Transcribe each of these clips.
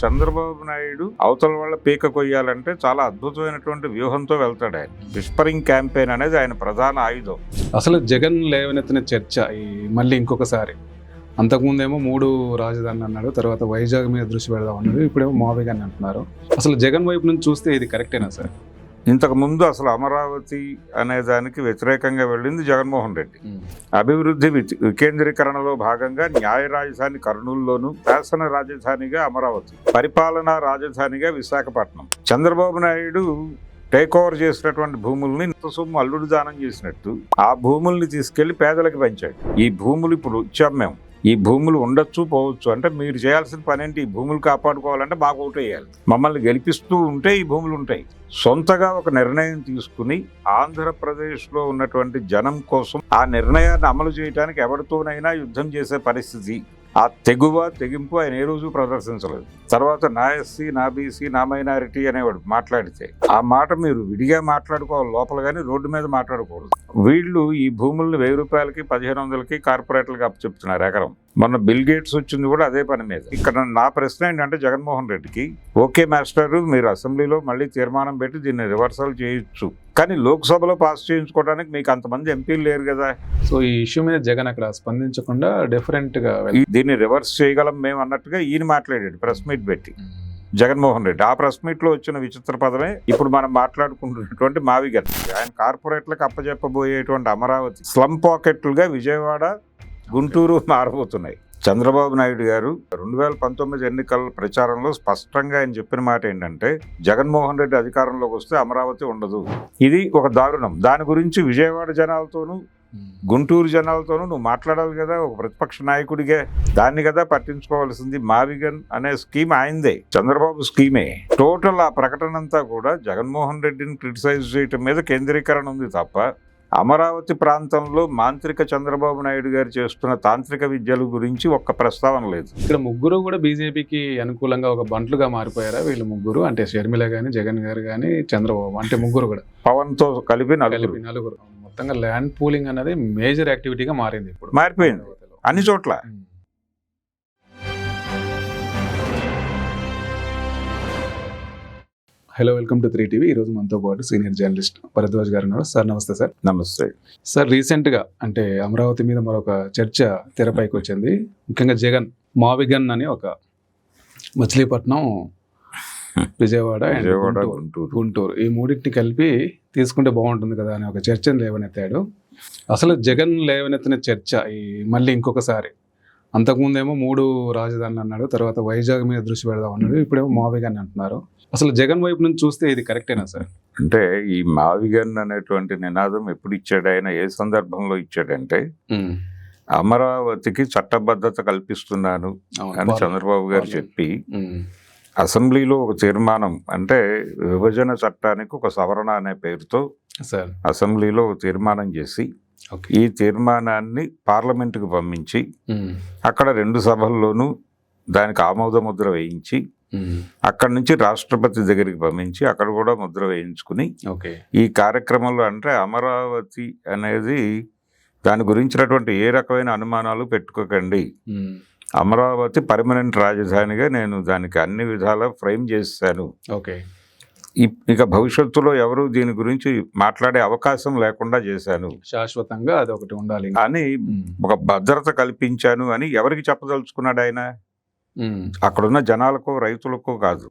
చంద్రబాబు నాయుడు అవతల వాళ్ళ పీక కొయ్యాలంటే చాలా అద్భుతమైనటువంటి వ్యూహంతో వెళ్తాడు. ఆయన విస్పరింగ్ క్యాంపెయిన్ అనేది ఆయన ప్రధాన ఆయుధం. అసలు జగన్ లేవనెత్తిన చర్చ మళ్ళీ ఇంకొకసారి అంతకుముందేమో 3 రాజధానులు అన్నాడు, తర్వాత వైజాగ్ మీద దృష్టి పెడదాం అన్నాడు, ఇప్పుడేమో మావిగా అని అంటున్నారు. అసలు జగన్ వైపు నుంచి చూస్తే ఇది కరెక్టేనా సార్? ఇంతకు ముందు అసలు అమరావతి అనే దానికి వ్యతిరేకంగా వెళ్ళింది జగన్మోహన్ రెడ్డి. అభివృద్ధి వికేంద్రీకరణలో భాగంగా న్యాయ రాజధాని కర్నూలులోను, శాసన రాజధానిగా అమరావతి, పరిపాలనా రాజధానిగా విశాఖపట్నం. చంద్రబాబు నాయుడు టేక్ ఓవర్ చేసినటువంటి భూముల్ని సొమ్ము అల్లుడు దానం చేసినట్టు ఆ భూముల్ని తీసుకెళ్లి పేదలకు పంచాడు. ఈ భూములు ఇప్పుడు ఇచ్చాం మేము, ఈ భూములు ఉండొచ్చు పోవచ్చు, అంటే మీరు చేయాల్సిన పని ఏంటి? ఈ భూములు కాపాడుకోవాలంటే మాకు ఓటు వేయాలి, మమ్మల్ని గెలిపిస్తూ ఉంటే ఈ భూములు ఉంటాయి. సొంతగా ఒక నిర్ణయం తీసుకుని ఆంధ్రప్రదేశ్లో ఉన్నటువంటి జనం కోసం ఆ నిర్ణయాన్ని అమలు చేయడానికి ఎవరితోనైనా యుద్ధం చేసే పరిస్థితి, ఆ తెగింపు ఆయన ఏ రోజు ప్రదర్శించలేదు. తర్వాత నా ఎస్సీ, నా బీసీ, నా మైనారిటీ అనేవాడు మాట్లాడితే ఆ మాట మీరు విడిగా మాట్లాడుకోవాలి లోపల, కానీ రోడ్డు మీద మాట్లాడకూడదు. వీళ్ళు ఈ భూముల్ని 1000 రూపాయలకి 1500కి కార్పొరేట్లకు అప్పచెప్తున్నారు ఎకరం. మొన్న బిల్ గేట్స్ వచ్చింది కూడా అదే పని మీద. ఇక్కడ నా ప్రశ్న ఏంటంటే జగన్మోహన్ రెడ్డికి, ఓకే మాస్టర్, మీరు అసెంబ్లీలో మళ్ళీ తీర్మానం పెట్టి దీన్ని రివర్సల్ చేయొచ్చు, కానీ లోక్సభలో పాస్ చేయించుకోవడానికి మీకు అంతమంది ఎంపీలు లేరు కదా. సో ఈ ఇష్యూ మీద జగన్ అక్కడ స్పందించకుండా డిఫరెంట్గా దీన్ని రివర్స్ చేయగలం మేము అన్నట్టుగా ఈయన మాట్లాడాడు ప్రెస్ మీట్ పెట్టి జగన్మోహన్ రెడ్డి. ఆ ప్రెస్ మీట్లో వచ్చిన విచిత్ర పదమే ఇప్పుడు మనం మాట్లాడుకుంటున్నటువంటి మావిగన్. ఆయన కార్పొరేట్లకు అప్పచెప్పబోయేటువంటి అమరావతి స్లమ్ పాకెట్లుగా విజయవాడ, గుంటూరు మారబోతున్నాయి. చంద్రబాబు నాయుడు గారు 2019 ఎన్నికల ప్రచారంలో స్పష్టంగా ఆయన చెప్పిన మాట ఏంటంటే, జగన్మోహన్ రెడ్డి అధికారంలోకి వస్తే అమరావతి ఉండదు. ఇది ఒక దారుణం. దాని గురించి విజయవాడ జనాలతోనూ గుంటూరు జనాలతోనూ నువ్వు మాట్లాడాలి కదా, ఒక ప్రతిపక్ష నాయకుడిగా. దాన్ని కదా పట్టించుకోవాల్సింది. మావిగన్ అనే స్కీమ్ ఆయనదే, చంద్రబాబు స్కీమే. టోటల్ ఆ ప్రకటన అంతా కూడా జగన్మోహన్ రెడ్డిని క్రిటిసైజ్ చేయటం మీద కేంద్రీకరణ ఉంది తప్ప అమరావతి ప్రాంతంలో మాంత్రిక చంద్రబాబు నాయుడు గారు చేస్తున్న తాంత్రిక విద్యల గురించి ఒక్క ప్రస్తావన లేదు. ఇక్కడ ముగ్గురు కూడా బీజేపీకి అనుకూలంగా ఒక బంట్లుగా మారిపోయారా వీళ్ళు ముగ్గురు? అంటే షర్మిల గాని, జగన్ గారు గాని, చంద్రబాబు, అంటే ముగ్గురు కూడా పవన్తో కలిపి నలుగురు. మొత్తంగా ల్యాండ్ పూలింగ్ అనేది మేజర్ యాక్టివిటీగా మారింది, ఇప్పుడు మారిపోయింది అన్ని చోట్ల. Hello, welcome to 3TV. ఈరోజు మనతో పాటు సీనియర్ జర్నలిస్ట్ భరద్వాజ్ గారు ఉన్నారు. సార్ నమస్తే. సార్ నమస్తే సార్. రీసెంట్గా అంటే అమరావతి మీద మరొక చర్చ తెరపైకి వచ్చింది. ముఖ్యంగా జగన్ మావిగన్ అని ఒక మచిలీపట్నం, విజయవాడ, గుంటూరు ఈ మూడింటిని కలిపి తీసుకుంటే బాగుంటుంది కదా అని ఒక చర్చను లేవనెత్తాడు. అసలు జగన్ లేవనెత్తిన చర్చ మళ్ళీ ఇంకొకసారి అంతకుముందేమో 3 రాజధానులు అన్నాడు, తర్వాత వైజాగ్ మీద దృష్టి పెడదాం అన్నాడు, ఇప్పుడేమో మావిగా అని అంటున్నారు. అసలు జగన్ వైపు నుంచి చూస్తే ఇది కరెక్టేనా సార్? అంటే ఈ మావిగన్ అనేటువంటి నినాదం ఎప్పుడు ఇచ్చాడు ఆయన, ఏ సందర్భంలో ఇచ్చాడంటే, అమరావతికి చట్టబద్ధత కల్పిస్తున్నాను అని చంద్రబాబు గారు చెప్పి అసెంబ్లీలో ఒక తీర్మానం, అంటే విభజన చట్టానికి ఒక సవరణ అనే పేరుతో అసెంబ్లీలో ఒక తీర్మానం చేసి ఈ తీర్మానాన్ని పార్లమెంటుకు పంపించి అక్కడ 2 సభల్లోనూ దానికి ఆమోద ముద్ర వేయించి అక్కడి నుంచి రాష్ట్రపతి దగ్గరికి పంపించి అక్కడ కూడా ముద్ర వేయించుకుని ఈ కార్యక్రమంలో, అంటే అమరావతి అనేది దాని గురించినటువంటి ఏ రకమైన అనుమానాలు పెట్టుకోకండి, అమరావతి పర్మనెంట్ రాజధానిగా నేను దానికి అన్ని విధాలా ఫ్రేమ్ చేశాను, ఇక భవిష్యత్తులో ఎవరు దీని గురించి మాట్లాడే అవకాశం లేకుండా చేశాను, శాశ్వతంగా అది ఒకటి ఉండాలి అని ఒక భద్రత కల్పించాను అని ఎవరికి చెప్పదలుచుకున్నాడు ఆయన? అక్కడున్న జనాలకు, రైతులకు కాదు,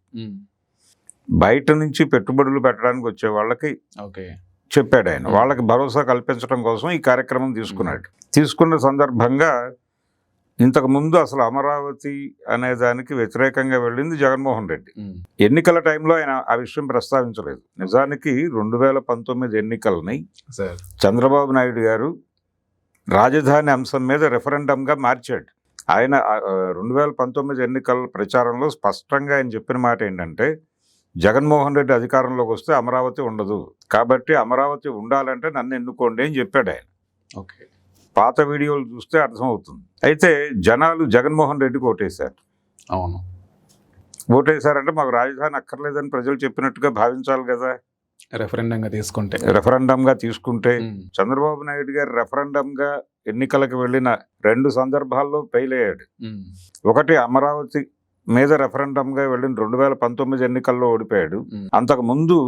బయట నుంచి పెట్టుబడులు పెట్టడానికి వచ్చే వాళ్ళకి చెప్పాడు ఆయన. వాళ్ళకి భరోసా కల్పించడం కోసం ఈ కార్యక్రమం తీసుకున్నాడు. తీసుకున్న సందర్భంగా ఇంతకు ముందు అసలు అమరావతి అనే దానికి వ్యతిరేకంగా వెళ్ళింది జగన్మోహన్ రెడ్డి. ఎన్నికల టైంలో ఆయన ఆ విషయం ప్రస్తావించలేదు. నిజానికి 2019 ఎన్నికలని చంద్రబాబు నాయుడు గారు రాజధాని అంశం మీద రెఫరెండంగా మార్చాడు. ఆయన 2019 ఎన్నికల ప్రచారంలో స్పష్టంగా ఆయన చెప్పిన మాట ఏంటంటే, జగన్మోహన్ రెడ్డి అధికారంలోకి వస్తే అమరావతి ఉండదు, కాబట్టి అమరావతి ఉండాలంటే నన్ను ఎన్నుకోండి అని చెప్పాడు ఆయన. పాత వీడియోలు చూస్తే అర్థమవుతుంది. అయితే జనాలు జగన్మోహన్ రెడ్డికి ఓటేశారు. అవును, ఓటేశారంటే మాకు రాజధాని అక్కర్లేదని ప్రజలు చెప్పినట్టుగా భావించాలి కదా. రెఫరెండంగా తీసుకుంటే చంద్రబాబు నాయుడు గారు రెఫరెండంగా ఎన్నికలకు వెళ్ళిన 2 సందర్భాల్లో ఫెయిల్ అయ్యాడు. ఒకటి అమరావతి మీద రెఫరెండంగా వెళ్ళిన 2019 ఎన్నికల్లో ఓడిపోయాడు. అంతకు ముందు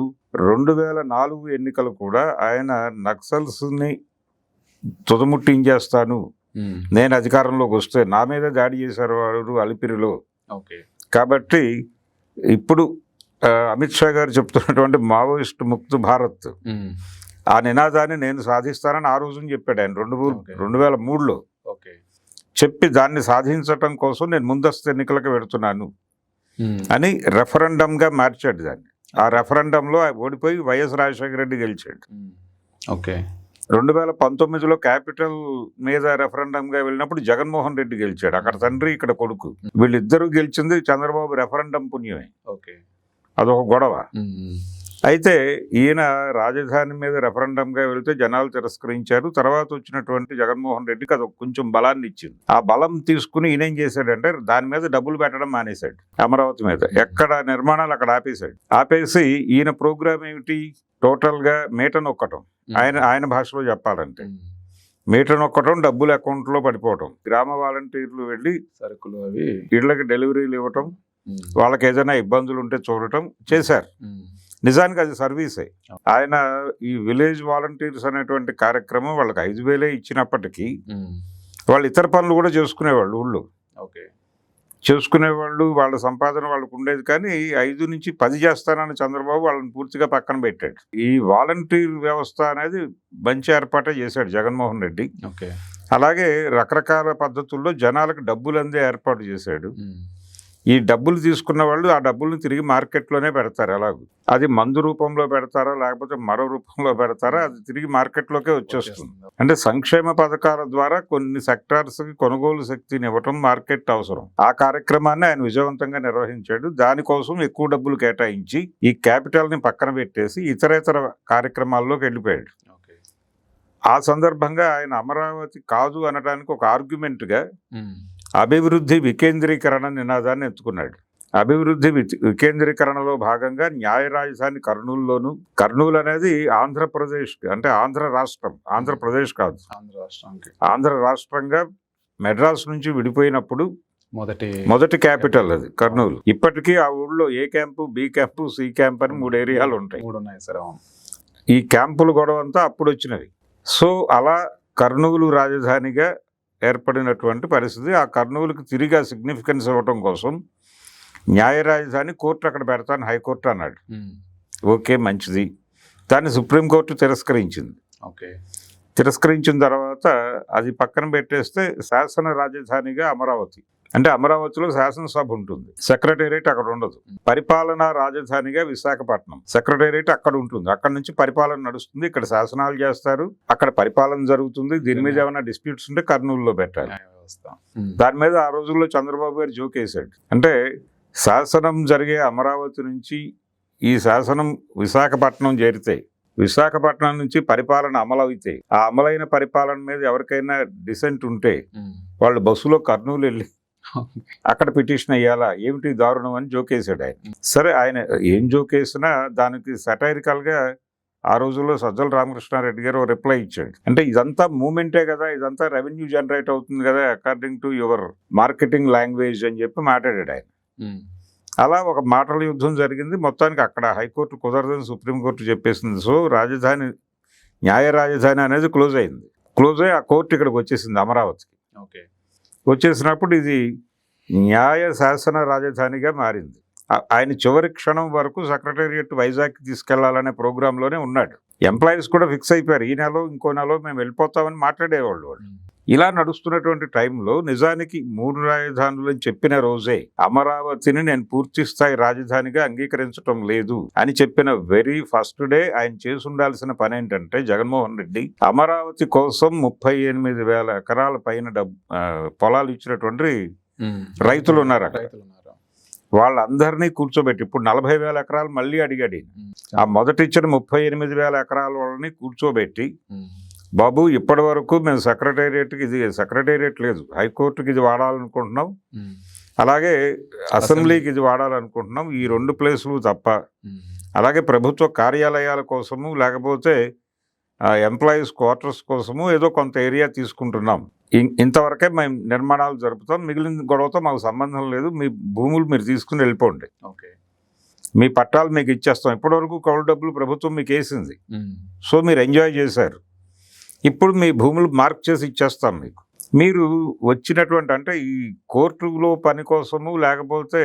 2004 ఎన్నికలు కూడా ఆయన నక్సల్స్ని తుదముట్టించేస్తాను, నేను అధికారంలోకి వస్తే నా మీద దాడి చేశారు వాడు అలిపిరిలో. కాబట్టి ఇప్పుడు అమిత్ షా గారు చెప్తున్నటువంటి మావోయిస్ట్ ముక్త్ భారత్ ఆ నినాదాన్ని నేను సాధిస్తానని ఆ రోజున చెప్పాడు ఆయన 2003లో చెప్పి దాన్ని సాధించటం కోసం నేను ముందస్తు ఎన్నికలకు పెడుతున్నాను అని రెఫరెండంగా మార్చాడు దాన్ని. ఆ రెఫరెండంలో ఓడిపోయి వైఎస్ రాజశేఖర రెడ్డి గెలిచాడు. 2019లో క్యాపిటల్ మీద రెఫరెండంగా వెళ్ళినప్పుడు జగన్మోహన్ రెడ్డి గెలిచాడు. అక్కడ తండ్రి ఇక్కడ కొడుకు, వీళ్ళిద్దరూ గెలిచింది చంద్రబాబు రెఫరెండం పుణ్యమే. అదొక గొడవ. అయితే ఈయన రాజధాని మీద రెఫరెండంగా వెళితే జనాలు తిరస్కరించారు. తర్వాత వచ్చినటువంటి జగన్మోహన్ రెడ్డికి అది కొంచెం బలాన్ని ఇచ్చింది. ఆ బలం తీసుకుని ఈయన ఏం చేశాడంటే దాని మీద డబ్బులు పెట్టడం మానేశాడు. అమరావతి మీద ఎక్కడ నిర్మాణాలు అక్కడ ఆపేసి ఈయన ప్రోగ్రామ్ ఏమిటి, టోటల్ గా మీట నొక్కటం. ఆయన భాషలో చెప్పాలంటే మీట నొక్కటం, డబ్బులు అకౌంట్లో పడిపోవటం, గ్రామ వాలంటీర్లు వెళ్ళి సరుకులు అవి ఇళ్లకి డెలివరీలు ఇవ్వటం, వాళ్ళకి ఏదైనా ఇబ్బందులు ఉంటే చూడటం చేశారు. నిజానికి అది సర్వీసే. ఆయన ఈ విలేజ్ వాలంటీర్స్ అనేటువంటి కార్యక్రమం వాళ్ళకి 5,000 ఇచ్చినప్పటికీ వాళ్ళు ఇతర పనులు కూడా చేసుకునేవాళ్ళు, ఊళ్ళో చేసుకునేవాళ్ళు, వాళ్ళ సంపాదన వాళ్ళకు ఉండేది. కానీ 5 నుంచి 10 చేస్తానని చంద్రబాబు వాళ్ళని పూర్తిగా పక్కన పెట్టాడు. ఈ వాలంటీర్ వ్యవస్థ అనేది మంచి ఏర్పాటే చేశాడు జగన్మోహన్ రెడ్డి. అలాగే రకరకాల పద్ధతుల్లో జనాలకు డబ్బులు అందే ఏర్పాటు చేశాడు. ఈ డబ్బులు తీసుకున్న వాళ్ళు ఆ డబ్బులను తిరిగి మార్కెట్లోనే పెడతారు. ఎలాగూ అది మందు రూపంలో పెడతారా లేకపోతే మరో రూపంలో పెడతారా, అది తిరిగి మార్కెట్లోకే వచ్చేస్తుంది. అంటే సంక్షేమ పథకాల ద్వారా కొన్ని సెక్టార్స్కి కొనుగోలు శక్తిని ఇవ్వటం మార్కెట్ అవసరం. ఆ కార్యక్రమాన్ని ఆయన విజయవంతంగా నిర్వహించాడు. దానికోసం ఎక్కువ డబ్బులు కేటాయించి ఈ క్యాపిటల్ని పక్కన పెట్టేసి ఇతరేతర కార్యక్రమాల్లోకి వెళ్ళిపోయాడు. ఆ సందర్భంగా ఆయన అమరావతి కాదు అనడానికి ఒక ఆర్గ్యుమెంట్గా అభివృద్ధి వికేంద్రీకరణ నినాదాన్ని ఎత్తుకున్నాడు. అభివృద్ధి వికేంద్రీకరణలో భాగంగా న్యాయ రాజధాని కర్నూలులోను, కర్నూలు అనేది ఆంధ్రప్రదేశ్ అంటే ఆంధ్ర రాష్ట్రం, ఆంధ్రప్రదేశ్ కాదు, ఆంధ్ర రాష్ట్రంగా మెడ్రాస్ నుంచి విడిపోయినప్పుడు మొదటి క్యాపిటల్ అది కర్నూలు. ఇప్పటికీ ఆ ఊళ్ళో A camp, B camp, C camp అని 3 ఏరియాలు ఉంటాయి. ఈ క్యాంపుల గొడవ అంతా అప్పుడు వచ్చినవి. సో అలా కర్నూలు రాజధానిగా ఏర్పడినటువంటి పరిస్థితి. ఆ కర్నూలుకి తిరిగి సిగ్నిఫికెన్స్ ఇవ్వటం కోసం న్యాయ రాజధాని కోర్టు అక్కడ పెడతాను హైకోర్టు అన్నాడు. ఓకే, మంచిది. దాన్ని సుప్రీంకోర్టు తిరస్కరించింది. తిరస్కరించిన తర్వాత అది పక్కన పెట్టేస్తే శాసన రాజధానిగా అమరావతి, అంటే అమరావతిలో శాసనసభ ఉంటుంది, సెక్రటేరియట్ అక్కడ ఉండదు. పరిపాలనా రాజధానిగా విశాఖపట్నం, సెక్రటేరియట్ అక్కడ ఉంటుంది, అక్కడ నుంచి పరిపాలన నడుస్తుంది, ఇక్కడ శాసనాలు చేస్తారు, అక్కడ పరిపాలన జరుగుతుంది. దీని మీద ఏమైనా డిస్ప్యూట్స్ ఉంటే కర్నూలులో పెట్టాలి. దాని మీద ఆ రోజుల్లో చంద్రబాబు గారు జోక్ వేశాడు. అంటే శాసనం జరిగే అమరావతి నుంచి ఈ శాసనం విశాఖపట్నం చేరితే, విశాఖపట్నం నుంచి పరిపాలన అమలవుతే, ఆ అమలైన పరిపాలన మీద ఎవరికైనా డిసెంట్ ఉంటే వాళ్ళు బస్సులో కర్నూలు వెళ్ళి అక్కడ పిటిషన్ అయ్యాలా, ఏమిటి దారుణం అని జోకేసాడు ఆయన. సరే, ఆయన ఏం జోకేసినా దానికి సటైరికల్ గా ఆ రోజుల్లో సజ్జల రామకృష్ణారెడ్డి గారు రిప్లై ఇచ్చాడు. అంటే ఇదంతా మూమెంటే కదా, ఇదంతా రెవెన్యూ జనరేట్ అవుతుంది కదా according to your marketing language అని చెప్పి మాట్లాడాడు ఆయన. అలా ఒక మాటల యుద్ధం జరిగింది. మొత్తానికి అక్కడ హైకోర్టు కుదరదని సుప్రీంకోర్టు చెప్పేసింది. సో రాజధాని, న్యాయ రాజధాని అనేది క్లోజ్ అయింది. క్లోజ్ అయ్యి ఆ కోర్టు ఇక్కడికి వచ్చేసింది అమరావతికి. వచ్చేసినప్పుడు ఇది న్యాయ శాసన రాజధానిగా మారింది. ఆయన చివరి క్షణం వరకు సెక్రటేరియట్ వైజాగ్కి తీసుకెళ్లాలనే ప్రోగ్రాంలోనే ఉన్నాడు. ఎంప్లాయీస్ కూడా ఫిక్స్ అయిపోయారు, ఈ నెలలో ఇంకో నెలలో మేము వెళ్ళిపోతామని మాట్లాడేవాళ్ళు వాళ్ళు. ఇలా నడుస్తున్నటువంటి టైంలో నిజానికి 3 రాజధానులు అని చెప్పిన రోజే అమరావతిని నేను పూర్తి స్థాయి రాజధానిగా అంగీకరించడం లేదు అని చెప్పిన వెరీ ఫస్ట్ డే ఆయన చేసి ఉండాల్సిన పని ఏంటంటే, జగన్మోహన్ రెడ్డి అమరావతి కోసం 38,000 ఎకరాల పైన పొలాలు ఇచ్చినటువంటి రైతులు ఉన్నారు అక్కడ. వాళ్ళందరినీ కూర్చోబెట్టి ఇప్పుడు 40,000 ఎకరాలు మళ్ళీ అడిగాడు. ఆ మొదటి ఇచ్చిన 38,000 ఎకరాల వాళ్ళని కూర్చోబెట్టి, బాబు ఇప్పటి వరకు మేము సెక్రటేరియట్కి, ఇది సెక్రటేరియట్ లేదు, హైకోర్టుకి ఇది వాడాలనుకుంటున్నాం, అలాగే అసెంబ్లీకి ఇది వాడాలనుకుంటున్నాం, ఈ 2 ప్లేసులు తప్ప, అలాగే ప్రభుత్వ కార్యాలయాల కోసము లేకపోతే ఎంప్లాయీస్ క్వార్టర్స్ కోసము ఏదో కొంత ఏరియా తీసుకుంటున్నాం, ఇంతవరకే మేము నిర్మాణాలు జరుపుతాం, మిగిలిన గొడవతో మాకు సంబంధం లేదు, మీ భూములు మీరు తీసుకుని వెళ్ళిపోండి, ఓకే. మీ పట్టాలు మీకు ఇచ్చేస్తాం. ఇప్పటివరకు కౌలు డబ్బులు ప్రభుత్వం మీకు వేసింది, సో మీరు ఎంజాయ్ చేశారు, ఇప్పుడు మీ భూములు మార్క్ చేసి ఇచ్చేస్తాం మీకు. మీరు వచ్చినటువంటి అంటే ఈ కోర్టులో పని కోసము లేకపోతే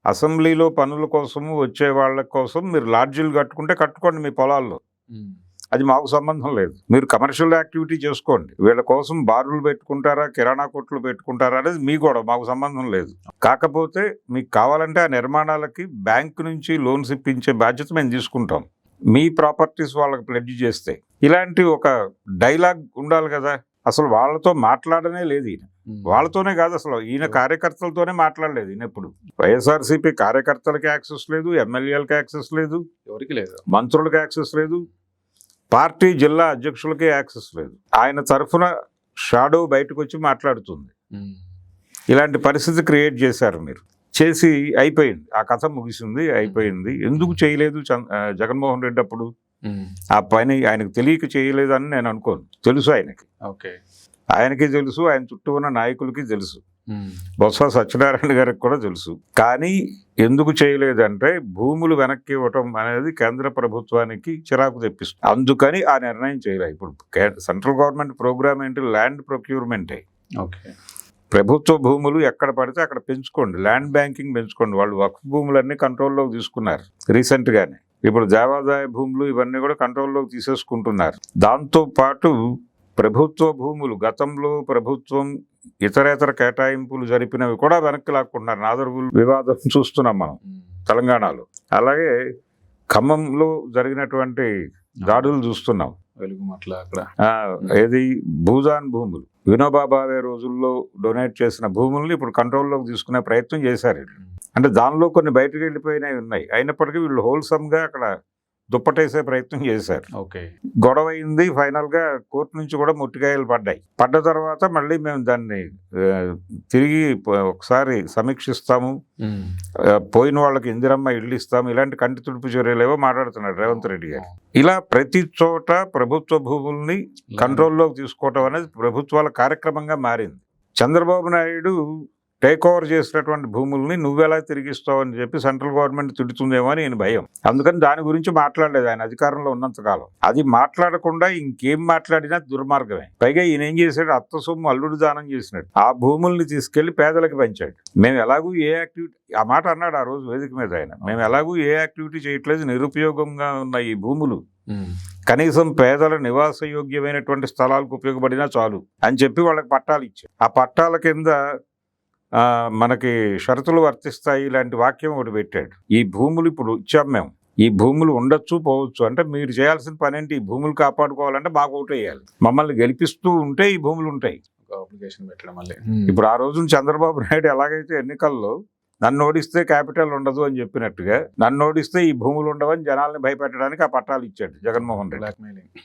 అసెంబ్లీలో పనుల కోసము వచ్చే వాళ్ళ కోసం మీరు లాడ్జీలు కట్టుకుంటే కట్టుకోండి మీ పొలాల్లో, అది మాకు సంబంధం లేదు. మీరు కమర్షియల్ యాక్టివిటీ చేసుకోండి, వీళ్ళ కోసం బార్లు పెట్టుకుంటారా కిరాణా కొట్లు పెట్టుకుంటారా అనేది మీ గొడవ, మాకు సంబంధం లేదు. కాకపోతే మీకు కావాలంటే ఆ నిర్మాణాలకి బ్యాంకు నుంచి లోన్స్ ఇప్పించే బాధ్యత మేము తీసుకుంటాం, మీ ప్రాపర్టీస్ వాళ్ళకి ప్లెడ్జ్ చేస్తే. ఇలాంటి ఒక డైలాగ్ ఉండాలి కదా. అసలు వాళ్ళతో మాట్లాడనే లేదు ఈయన, వాళ్ళతోనే కాదు అసలు ఈయన కార్యకర్తలతోనే మాట్లాడలేదు ఈయన. ఎప్పుడు వైఎస్ఆర్సీపీ కార్యకర్తలకి యాక్సెస్ లేదు, ఎమ్మెల్యేలకి యాక్సెస్ లేదు, ఎవరికి లేదు, మంత్రులకి యాక్సెస్ లేదు, పార్టీ జిల్లా అధ్యక్షులకి యాక్సెస్ లేదు. ఆయన తరఫున షాడో బయటకు వచ్చి మాట్లాడుతుంది. ఇలాంటి పరిస్థితి క్రియేట్ చేశారు మీరు, చేసి అయిపోయింది, ఆ కథ ముగిసింది, అయిపోయింది. ఎందుకు చేయలేదు జగన్మోహన్ రెడ్డి అప్పుడు ఆ పని? ఆయనకు తెలియక చేయలేదని నేను అనుకోను, తెలుసు ఆయనకి, ఆయనకి తెలుసు, ఆయన చుట్టూ ఉన్న నాయకులకి తెలుసు, బొత్స సత్యనారాయణ గారికి కూడా తెలుసు. కానీ ఎందుకు చేయలేదంటే భూములు వెనక్కి ఇవ్వటం అనేది కేంద్ర ప్రభుత్వానికి చిరాకు తెప్పిస్తుంది, అందుకని ఆ నిర్ణయం చేయలేదు. ఇప్పుడు సెంట్రల్ గవర్నమెంట్ ప్రోగ్రామ్ ఏంటి? ల్యాండ్ ప్రొక్యూర్మెంటే. ప్రభుత్వ భూములు ఎక్కడ పడితే అక్కడ పెంచుకోండి, ల్యాండ్ బ్యాంకింగ్ పెంచుకోండి. వాళ్ళు వక్ఫ్ భూములన్నీ కంట్రోల్లోకి తీసుకున్నారు రీసెంట్గానే. ఇప్పుడు దేవాదాయ భూములు ఇవన్నీ కూడా కంట్రోల్లోకి తీసేసుకుంటున్నారు. దాంతోపాటు ప్రభుత్వ భూములు గతంలో ప్రభుత్వం ఇతరేతర కేటాయింపులు జరిపినవి కూడా వెనక్కి లాక్కుంటున్నారు. నాదర్గుల్ వివాదం చూస్తున్నాం మనం తెలంగాణలో, అలాగే ఖమ్మంలో జరిగినటువంటి దాడులు చూస్తున్నాం. ఏది భూజాన్ భూములు, వినోబా భావే రోజుల్లో డొనేట్ చేసిన భూముల్ని ఇప్పుడు కంట్రోల్లోకి తీసుకునే ప్రయత్నం చేశారు. అంటే దానిలో కొన్ని బయటకు వెళ్ళిపోయినవి ఉన్నాయి, అయినప్పటికీ వీళ్ళు హోల్సమ్గా అక్కడ దుప్పటేసే ప్రయత్నం చేశారు. గొడవ అయింది, ఫైనల్ గా కోర్టు నుంచి కూడా ముట్టికాయలు పడ్డ తర్వాత మళ్ళీ మేము దాన్ని తిరిగి ఒకసారి సమీక్షిస్తాము, పోయిన వాళ్ళకి ఇందిరమ్మ ఇళ్ళు ఇస్తాము, ఇలాంటి కంటి తుడుపు చర్యలేవో మాట్లాడుతున్నాడు రేవంత్ రెడ్డి గారు. ఇలా ప్రతి చోట ప్రభుత్వ భూముల్ని కంట్రోల్లోకి తీసుకోవటం అనేది ప్రభుత్వాల కార్యక్రమంగా మారింది. చంద్రబాబు నాయుడు టేక్ ఓవర్ చేసినటువంటి భూముల్ని నువ్వెలా తిరిగిస్తావు అని చెప్పి సెంట్రల్ గవర్నమెంట్ తిడుతుందేమో అని నేను భయం, అందుకని దాని గురించి మాట్లాడలేదు ఆయన అధికారంలో ఉన్నంతకాలం. అది మాట్లాడకుండా ఇంకేం మాట్లాడినా దుర్మార్గమే. పైగా ఈయన ఏం చేశాడు? అత్త సొమ్ము అల్లుడు దానం చేసినాడు, ఆ భూముల్ని తీసుకెళ్లి పేదలకు పంచాడు. మేము ఎలాగూ ఏ యాక్టివిటీ, ఆ మాట అన్నాడు ఆ రోజు వేదిక మీద ఆయన, మేము ఎలాగూ ఏ యాక్టివిటీ చేయట్లేదు, నిరుపయోగంగా ఉన్న ఈ భూములు కనీసం పేదల నివాస యోగ్యమైనటువంటి స్థలాలకు ఉపయోగపడినా చాలు అని చెప్పి వాళ్ళకి పట్టాలు ఇచ్చారు. ఆ పట్టాల కింద మనకి షరతులు వర్తిస్తాయి ఇలాంటి వాక్యం ఒకటి పెట్టాడు. ఈ భూములు ఇప్పుడు ఇచ్చాం మేము, ఈ భూములు ఉండొచ్చు పోవచ్చు, అంటే మీరు చేయాల్సిన పని ఏంటి? ఈ భూములు కాపాడుకోవాలంటే మాకు ఓటు వేయాలి, మమ్మల్ని గెలిపిస్తూ ఉంటే ఈ భూములు ఉంటాయి. ఇప్పుడు ఆ రోజు చంద్రబాబు నాయుడు ఎలాగైతే ఎన్నికల్లో నన్ను ఓడిస్తే క్యాపిటల్ ఉండదు అని చెప్పినట్టుగా, నన్ను ఓడిస్తే ఈ భూములు ఉండవని జనాల్ని భయపెట్టడానికి ఆ పట్టాలు ఇచ్చాడు జగన్మోహన్ రెడ్డి.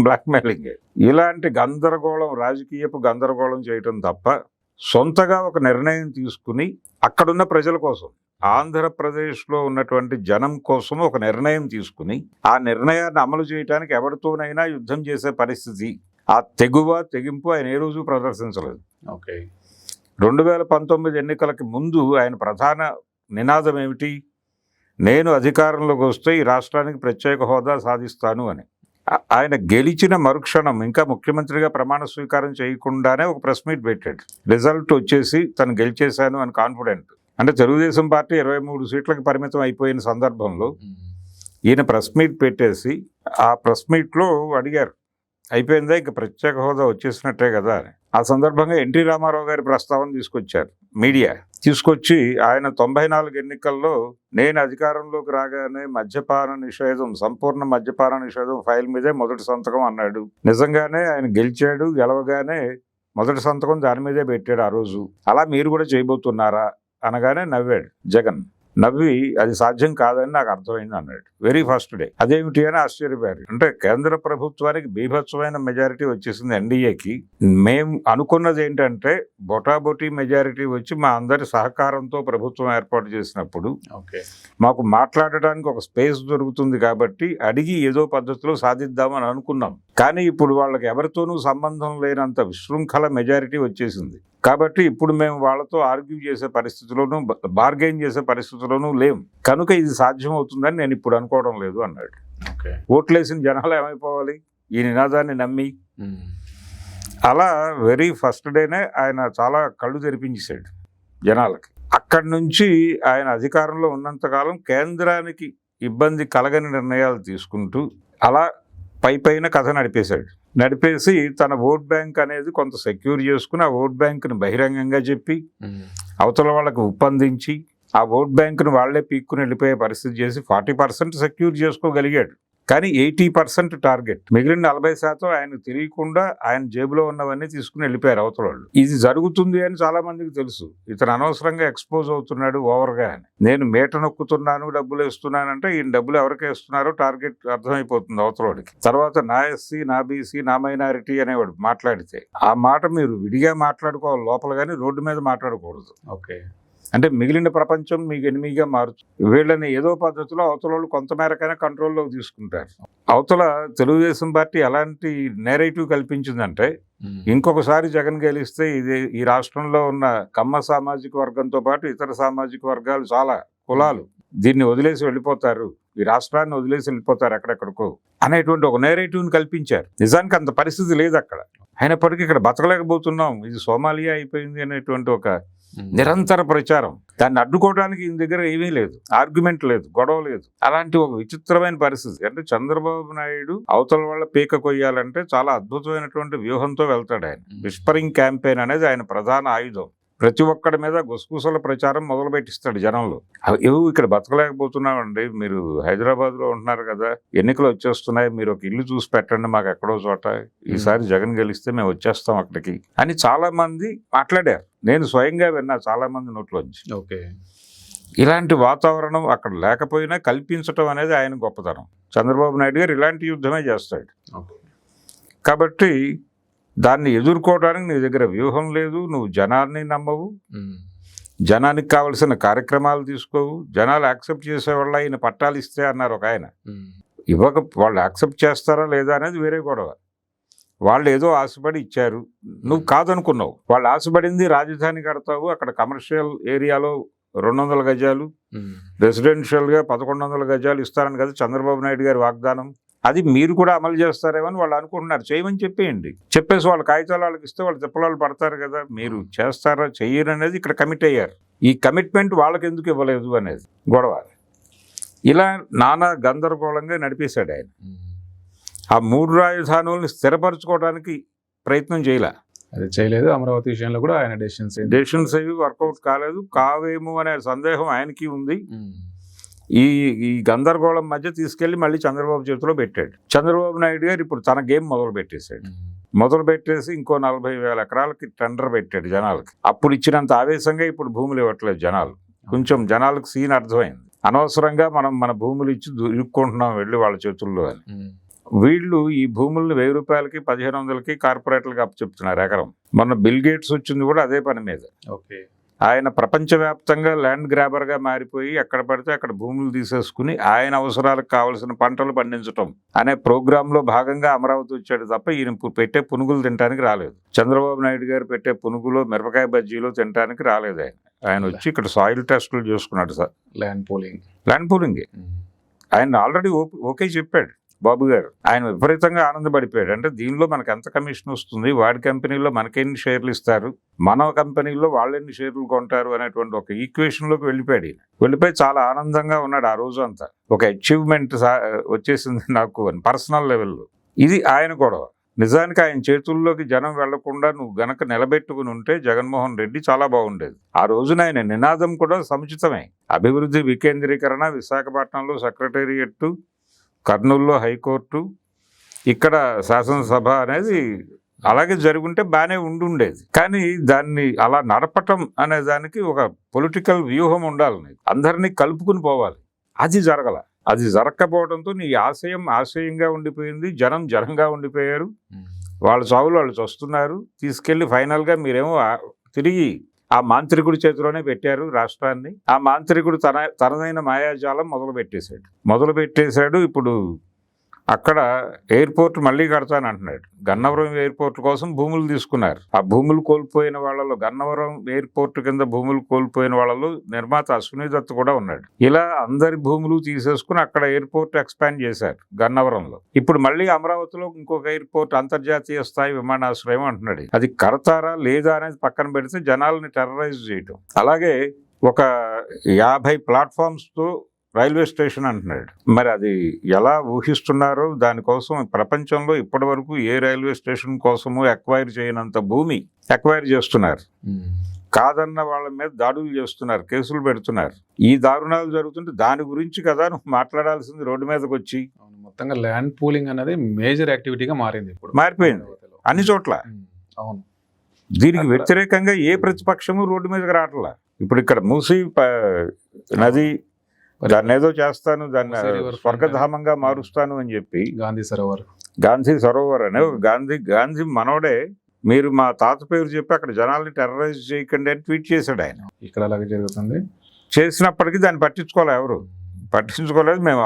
బ్లాక్మెయిలింగ్. ఇలాంటి గందరగోళం, రాజకీయపు గందరగోళం చేయటం తప్ప సొంతగా ఒక నిర్ణయం తీసుకుని అక్కడున్న ప్రజల కోసం, ఆంధ్రప్రదేశ్లో ఉన్నటువంటి జనం కోసం ఒక నిర్ణయం తీసుకుని ఆ నిర్ణయాన్ని అమలు చేయడానికి ఎవరితోనైనా యుద్ధం చేసే పరిస్థితి, ఆ తెగింపు ఆయన ఏ రోజు ప్రదర్శించలేదు. 2019 ఎన్నికలకి ముందు ఆయన ప్రధాన నినాదం ఏమిటి? నేను అధికారంలోకి వస్తే ఈ రాష్ట్రానికి ప్రత్యేక హోదా సాధిస్తాను అని. ఆయన గెలిచిన మరుక్షణం ఇంకా ముఖ్యమంత్రిగా ప్రమాణ స్వీకారం చేయకుండానే ఒక ప్రెస్ మీట్ పెట్టాడు. రిజల్ట్ వచ్చేసి తను గెలిచేశాను అని కాన్ఫిడెంట్. అంటే తెలుగుదేశం పార్టీ 23 సీట్లకు పరిమితం అయిపోయిన సందర్భంలో ఈయన ప్రెస్ మీట్ పెట్టేసి ఆ ప్రెస్ మీట్లో అడిగారు, అయిపోయిందా ఇక ప్రత్యేక హోదా వచ్చేసినట్టే కదా అని. ఆ సందర్భంగా ఎన్టీ రామారావు గారి ప్రస్తావన తీసుకొచ్చారు మీడియా. తీసుకొచ్చి ఆయన 94 ఎన్నికల్లో నేను అధికారంలోకి రాగానే మద్యపాన నిషేధం, సంపూర్ణ మద్యపాన నిషేధం ఫైల్ మీదే మొదటి సంతకం అన్నాడు. నిజంగానే ఆయన గెలిచాడు, గెలవగానే మొదటి సంతకం దాని మీదే పెట్టాడు ఆ రోజు. అలా మీరు కూడా చేయబోతున్నారా అనగానే నవ్వాడు జగన్. నవ్వి అది సాధ్యం కాదని నాకు అర్థమైంది అన్నాడు వెరీ ఫస్ట్ డే. అదేమిటి అని ఆశ్చర్యపోయారు. అంటే కేంద్ర ప్రభుత్వానికి బీభత్సమైన మెజారిటీ వచ్చేసింది ఎన్డీఏకి. మేము అనుకున్నది ఏంటంటే బొటాబొటీ మెజారిటీ వచ్చి మా అందరి సహకారంతో ప్రభుత్వం ఏర్పాటు చేసినప్పుడు మాకు మాట్లాడడానికి ఒక స్పేస్ దొరుకుతుంది కాబట్టి అడిగి ఏదో పద్ధతిలో సాధిద్దామని అనుకున్నాం. కానీ ఇప్పుడు వాళ్ళకి ఎవరితోనూ సంబంధం లేనంత విశృంఖల మెజారిటీ వచ్చేసింది కాబట్టి ఇప్పుడు మేము వాళ్ళతో ఆర్గ్యూ చేసే పరిస్థితిలోనూ బార్గెయిన్ చేసే పరిస్థితిలోనూ లేం. కనుక ఇది సాధ్యం అవుతుందని నేను ఇప్పుడు అనుకోవడం లేదు అన్నాడు. ఓట్లేసిన జనాలు ఏమైపోవాలి ఈ నినాదాన్ని నమ్మి? అలా వెరీ ఫస్ట్ డేనే ఆయన చాలా కళ్ళు తెరిపించేశాడు జనాలకి. అక్కడి నుంచి ఆయన అధికారంలో ఉన్నంతకాలం కేంద్రానికి ఇబ్బంది కలగని నిర్ణయాలు తీసుకుంటూ అలా పైన కథ నడిపేసి తన ఓట్ బ్యాంక్ అనేది కొంత సెక్యూర్ చేసుకుని ఆ ఓట్ బ్యాంకుని బహిరంగంగా చెప్పి అవతల వాళ్ళకి ఒప్పందించి ఆ ఓట్ బ్యాంకుని వాళ్లే పీక్కుని వెళ్ళిపోయే పరిస్థితి చేసి 40% సెక్యూర్ చేసుకోగలిగాడు. కానీ 80% టార్గెట్, మిగిలిన 40% ఆయనకు తెలియకుండా ఆయన జేబులో ఉన్నవన్నీ తీసుకుని వెళ్ళిపోయారు అవతల వాళ్ళు. ఇది జరుగుతుంది అని చాలా మందికి తెలుసు. ఇతను అనవసరంగా ఎక్స్పోజ్ అవుతున్నాడు ఓవర్గా అని. నేను మేట నొక్కుతున్నాను, డబ్బులు వేస్తున్నానంటే ఈయన డబ్బులు ఎవరికి వేస్తున్నారో టార్గెట్ అర్థమైపోతుంది అవతలవాడికి. తర్వాత నా ఎస్సీ, నా బీసీ, నా మైనారిటీ అనేవాడు మాట్లాడితే ఆ మాట మీరు విడిగా మాట్లాడుకోవాలి లోపల, కానీ రోడ్డు మీద మాట్లాడకూడదు. అంటే మిగిలిన ప్రపంచం మీకు ఎనిమిగా మారుతుంది. వీళ్ళని ఏదో పద్ధతిలో అవతల వాళ్ళు కొంతమేరకైనా కంట్రోల్లోకి తీసుకుంటారు. అవతల తెలుగుదేశం పార్టీ ఎలాంటి నేరేటివ్ కల్పించిందంటే ఇంకొకసారి జగన్ గెలిస్తే ఈ రాష్ట్రంలో ఉన్న కమ్మ సామాజిక వర్గంతో పాటు ఇతర సామాజిక వర్గాలు చాలా కులాలు దీన్ని వదిలేసి వెళ్ళిపోతారు, ఈ రాష్ట్రాన్ని వదిలేసి వెళ్ళిపోతారు ఎక్కడెక్కడికో అనేటువంటి ఒక నేరేటివ్ని కల్పించారు. నిజానికి అంత పరిస్థితి లేదు అక్కడ. అయినప్పటికీ ఇక్కడ బతకలేకపోతున్నాం, ఇది సోమాలియా అయిపోయింది అనేటువంటి ఒక నిరంతర ప్రచారం. దాన్ని అడ్డుకోవడానికి ఈయన దగ్గర ఏమీ లేదు, ఆర్గ్యుమెంట్ లేదు, గొడవ లేదు. అలాంటి ఒక విచిత్రమైన పరిస్థితి. అంటే చంద్రబాబు నాయుడు అవతల వాళ్ళ పీక కొయ్యాలంటే చాలా అద్భుతమైనటువంటి వ్యూహంతో వెళ్తాడు ఆయన. విస్పరింగ్ క్యాంపెయిన్ అనేది ఆయన ప్రధాన ఆయుధం. ప్రతి ఒక్కడి మీద గుసగుసల ప్రచారం మొదలు పెట్టిస్తాడు జనంలో. ఇక్కడ బతకలేకపోతున్నామండి, మీరు హైదరాబాద్లో ఉంటున్నారు కదా, ఎన్నికలు వచ్చేస్తున్నాయి, మీరు ఒక ఇల్లు చూసి పెట్టండి మాకు ఎక్కడో చోట, ఈసారి జగన్ గెలిస్తే మేము వచ్చేస్తాం అక్కడికి అని చాలా మంది మాట్లాడారు. నేను స్వయంగా విన్నా చాలా మంది నోట్లోంచి. ఇలాంటి వాతావరణం అక్కడ లేకపోయినా కల్పించటం అనేది ఆయన గొప్పతనం. చంద్రబాబు నాయుడు గారు ఇలాంటి యుద్ధమే చేస్తాడు. కాబట్టి దాన్ని ఎదుర్కోవడానికి నీ దగ్గర వ్యూహం లేదు, నువ్వు జనాన్ని నమ్మవు, జనానికి కావలసిన కార్యక్రమాలు తీసుకోవు, జనాలు యాక్సెప్ట్ చేసేవాళ్ళ ఈయన పట్టాలు ఇస్తే అన్నారు ఒక ఆయన. వాళ్ళు యాక్సెప్ట్ చేస్తారా లేదా అనేది వేరే గొడవ. వాళ్ళు ఏదో ఆశపడి ఇచ్చారు, నువ్వు కాదనుకున్నావు. వాళ్ళు ఆశపడింది రాజధాని కడతావు, అక్కడ కమర్షియల్ ఏరియాలో 200 గజాలు, రెసిడెన్షియల్గా 1100 గజాలు ఇస్తారని కదా చంద్రబాబు నాయుడు గారి వాగ్దానం. అది మీరు కూడా అమలు చేస్తారేమని వాళ్ళు అనుకుంటున్నారు. చేయమని చెప్పేయండి, చెప్పేసి వాళ్ళ కాగితాలు వాళ్ళకి ఇస్తే వాళ్ళు తిప్పలాలు పడతారు కదా. మీరు చేస్తారా చెయ్యరు అనేది ఇక్కడ కమిట్ అయ్యారు. ఈ కమిట్మెంట్ వాళ్ళకి ఎందుకు ఇవ్వలేదు అనేది గొడవ. ఇలా నానా గందరగోళంగా నడిపేశాడు ఆయన. ఆ 3 రాజధానులను స్థిరపరచుకోవడానికి ప్రయత్నం చేయలేదు. అమరావతి విషయంలో కూడా ఆయన డెసిషన్స్ ఏవి వర్కౌట్ కావేమో అనే సందేహం ఆయనకి ఉంది. ఈ గందరగోళం మధ్య తీసుకెళ్లి మళ్ళీ చంద్రబాబు చేతిలో పెట్టాడు. చంద్రబాబు నాయుడు గారు ఇప్పుడు తన గేమ్ మొదలు పెట్టేసి ఇంకో 40,000 ఎకరాలకి టెండర్ పెట్టాడు జనాలకి. అప్పుడు ఇచ్చినంత ఆవేశంగా ఇప్పుడు భూములు ఇవ్వట్లేదు జనాలు. కొంచెం జనాలకు సీన్ అర్థమైంది. అనవసరంగా మనం మన భూములు ఇచ్చి ఇరుక్కుంటున్నాం వెళ్ళి వాళ్ళ చేతుల్లో అని. వీళ్ళు ఈ భూములను 1000 రూపాయలకి 1500కి కార్పొరేట్లకు అప్పచెప్తున్నారు ఎకరం. మొన్న బిల్ గేట్స్ వచ్చింది కూడా అదే పని మీద. ఆయన ప్రపంచవ్యాప్తంగా ల్యాండ్ గ్రాబర్గా మారిపోయి ఎక్కడ పడితే అక్కడ భూములు తీసేసుకుని ఆయన అవసరాలకు కావలసిన పంటలు పండించటం అనే ప్రోగ్రాంలో భాగంగా అమరావతి వచ్చాడు తప్ప ఈయన పెట్టే పునుగులు తినడానికి రాలేదు. చంద్రబాబు నాయుడు గారు పెట్టే పునుగులో మిరపకాయ బజ్జీలో తినడానికి రాలేదు ఆయన వచ్చి ఇక్కడ సాయిల్ టెస్టులు చేసుకున్నాడు సార్. ల్యాండ్ పూలింగే ఆయన ఆల్రెడీ ఓకే చెప్పాడు బాబు గారు. ఆయన విపరీతంగా ఆనందపడిపోయాడు. అంటే దీనిలో మనకు ఎంత కమిషన్ వస్తుంది, వాడి కంపెనీలో మనకెన్ని షేర్లు ఇస్తారు, మన కంపెనీలో వాళ్ళెన్ని షేర్లు కొంటారు అనేటువంటి ఒక ఈక్వేషన్లోకి వెళ్ళిపోయి చాలా ఆనందంగా ఉన్నాడు ఆ రోజు అంతా. ఒక అచీవ్మెంట్ వచ్చేసింది నాకు అని పర్సనల్ లెవెల్లో. ఇది ఆయన గొడవ. నిజానికి ఆయన చేతుల్లోకి జనం వెళ్లకుండా నువ్వు గనక నిలబెట్టుకుని ఉంటే జగన్మోహన్ రెడ్డి చాలా బాగుండేది. ఆ రోజున ఆయన నినాదం కూడా సముచితమే. అభివృద్ధి వికేంద్రీకరణ, విశాఖపట్నంలో సెక్రటేరియట్, కర్నూలులో హైకోర్టు, ఇక్కడ శాసనసభ అనేది అలాగే జరుగుంటే బాగానే ఉండుండేది. కానీ దాన్ని అలా నడపటం అనే దానికి ఒక పొలిటికల్ వ్యూహం ఉండాలి, నీకు అందరినీ కలుపుకుని పోవాలి. అది జరగల. అది జరగకపోవడంతో నీ ఆశయంగా ఉండిపోయింది, జనంగా ఉండిపోయారు. వాళ్ళ చావులు వాళ్ళు చస్తున్నారు. తీసుకెళ్లి ఫైనల్గా మీరేమో తిరిగి ఆ మాంత్రికుడి చేతిలోనే పెట్టారు రాష్ట్రాన్ని. ఆ మాంత్రికుడు తనదైన మాయాజాలం మొదలు పెట్టేశాడు. ఇప్పుడు అక్కడ ఎయిర్పోర్ట్ మళ్ళీ కడతానంటున్నాడు. గన్నవరం ఎయిర్పోర్ట్ కోసం భూములు తీసుకున్నారు. ఆ భూములు కోల్పోయిన వాళ్ళలో, గన్నవరం ఎయిర్పోర్ట్ కింద భూములు కోల్పోయిన వాళ్ళలో నిర్మాత అశ్విని దత్ కూడా ఉన్నాడు. ఇలా అందరి భూములు తీసేసుకుని అక్కడ ఎయిర్పోర్ట్ ఎక్స్పాండ్ చేశారు గన్నవరంలో. ఇప్పుడు మళ్ళీ అమరావతిలో ఇంకొక ఎయిర్పోర్ట్, అంతర్జాతీయ స్థాయి విమానాశ్రయం అంటున్నాడు. అది కడతారా లేదా అనేది పక్కన పెడితే జనాల్ని టెర్రరైజ్ చేయటం. అలాగే ఒక 50 ప్లాట్ఫామ్స్తో రైల్వే స్టేషన్ అంటున్నాడు. మరి అది ఎలా ఊహిస్తున్నారో, దానికోసం ప్రపంచంలో ఇప్పటి వరకు ఏ రైల్వే స్టేషన్ కోసము ఎక్వైర్ చేయనంత భూమి ఎక్వైర్ చేస్తున్నారు. కాదన్న వాళ్ళ మీద దాడులు చేస్తున్నారు, కేసులు పెడుతున్నారు. ఈ దారుణాలు జరుగుతుంటే దాని గురించి కదా నువ్వు మాట్లాడాల్సింది రోడ్డు మీదకి వచ్చి. మొత్తంగా ల్యాండ్ పూలింగ్ అనేది మేజర్ యాక్టివిటీగా మారింది, ఇప్పుడు మారిపోయింది అన్ని చోట్ల. అవును, దీనికి వ్యతిరేకంగా ఏ ప్రతిపక్షము రోడ్డు మీదకి రావట్లా. ఇప్పుడు ఇక్కడ మూసీ నది, దాన్ని ఏదో చేస్తాను, దాన్ని స్వర్గధామంగా మారుస్తాను అని చెప్పి గాంధీ సరోవర్ అనే ఒక గాంధీ మనోడే, మీరు మా తాత పేరు చెప్పి అక్కడ జనాల్ని టెర్రరైజ్ చేయకండి అని ట్వీట్ చేశాడు ఆయన. ఇక్కడ అలాగే జరుగుతుంది. చేసినప్పటికీ దాన్ని పట్టించుకోలేదు. మేము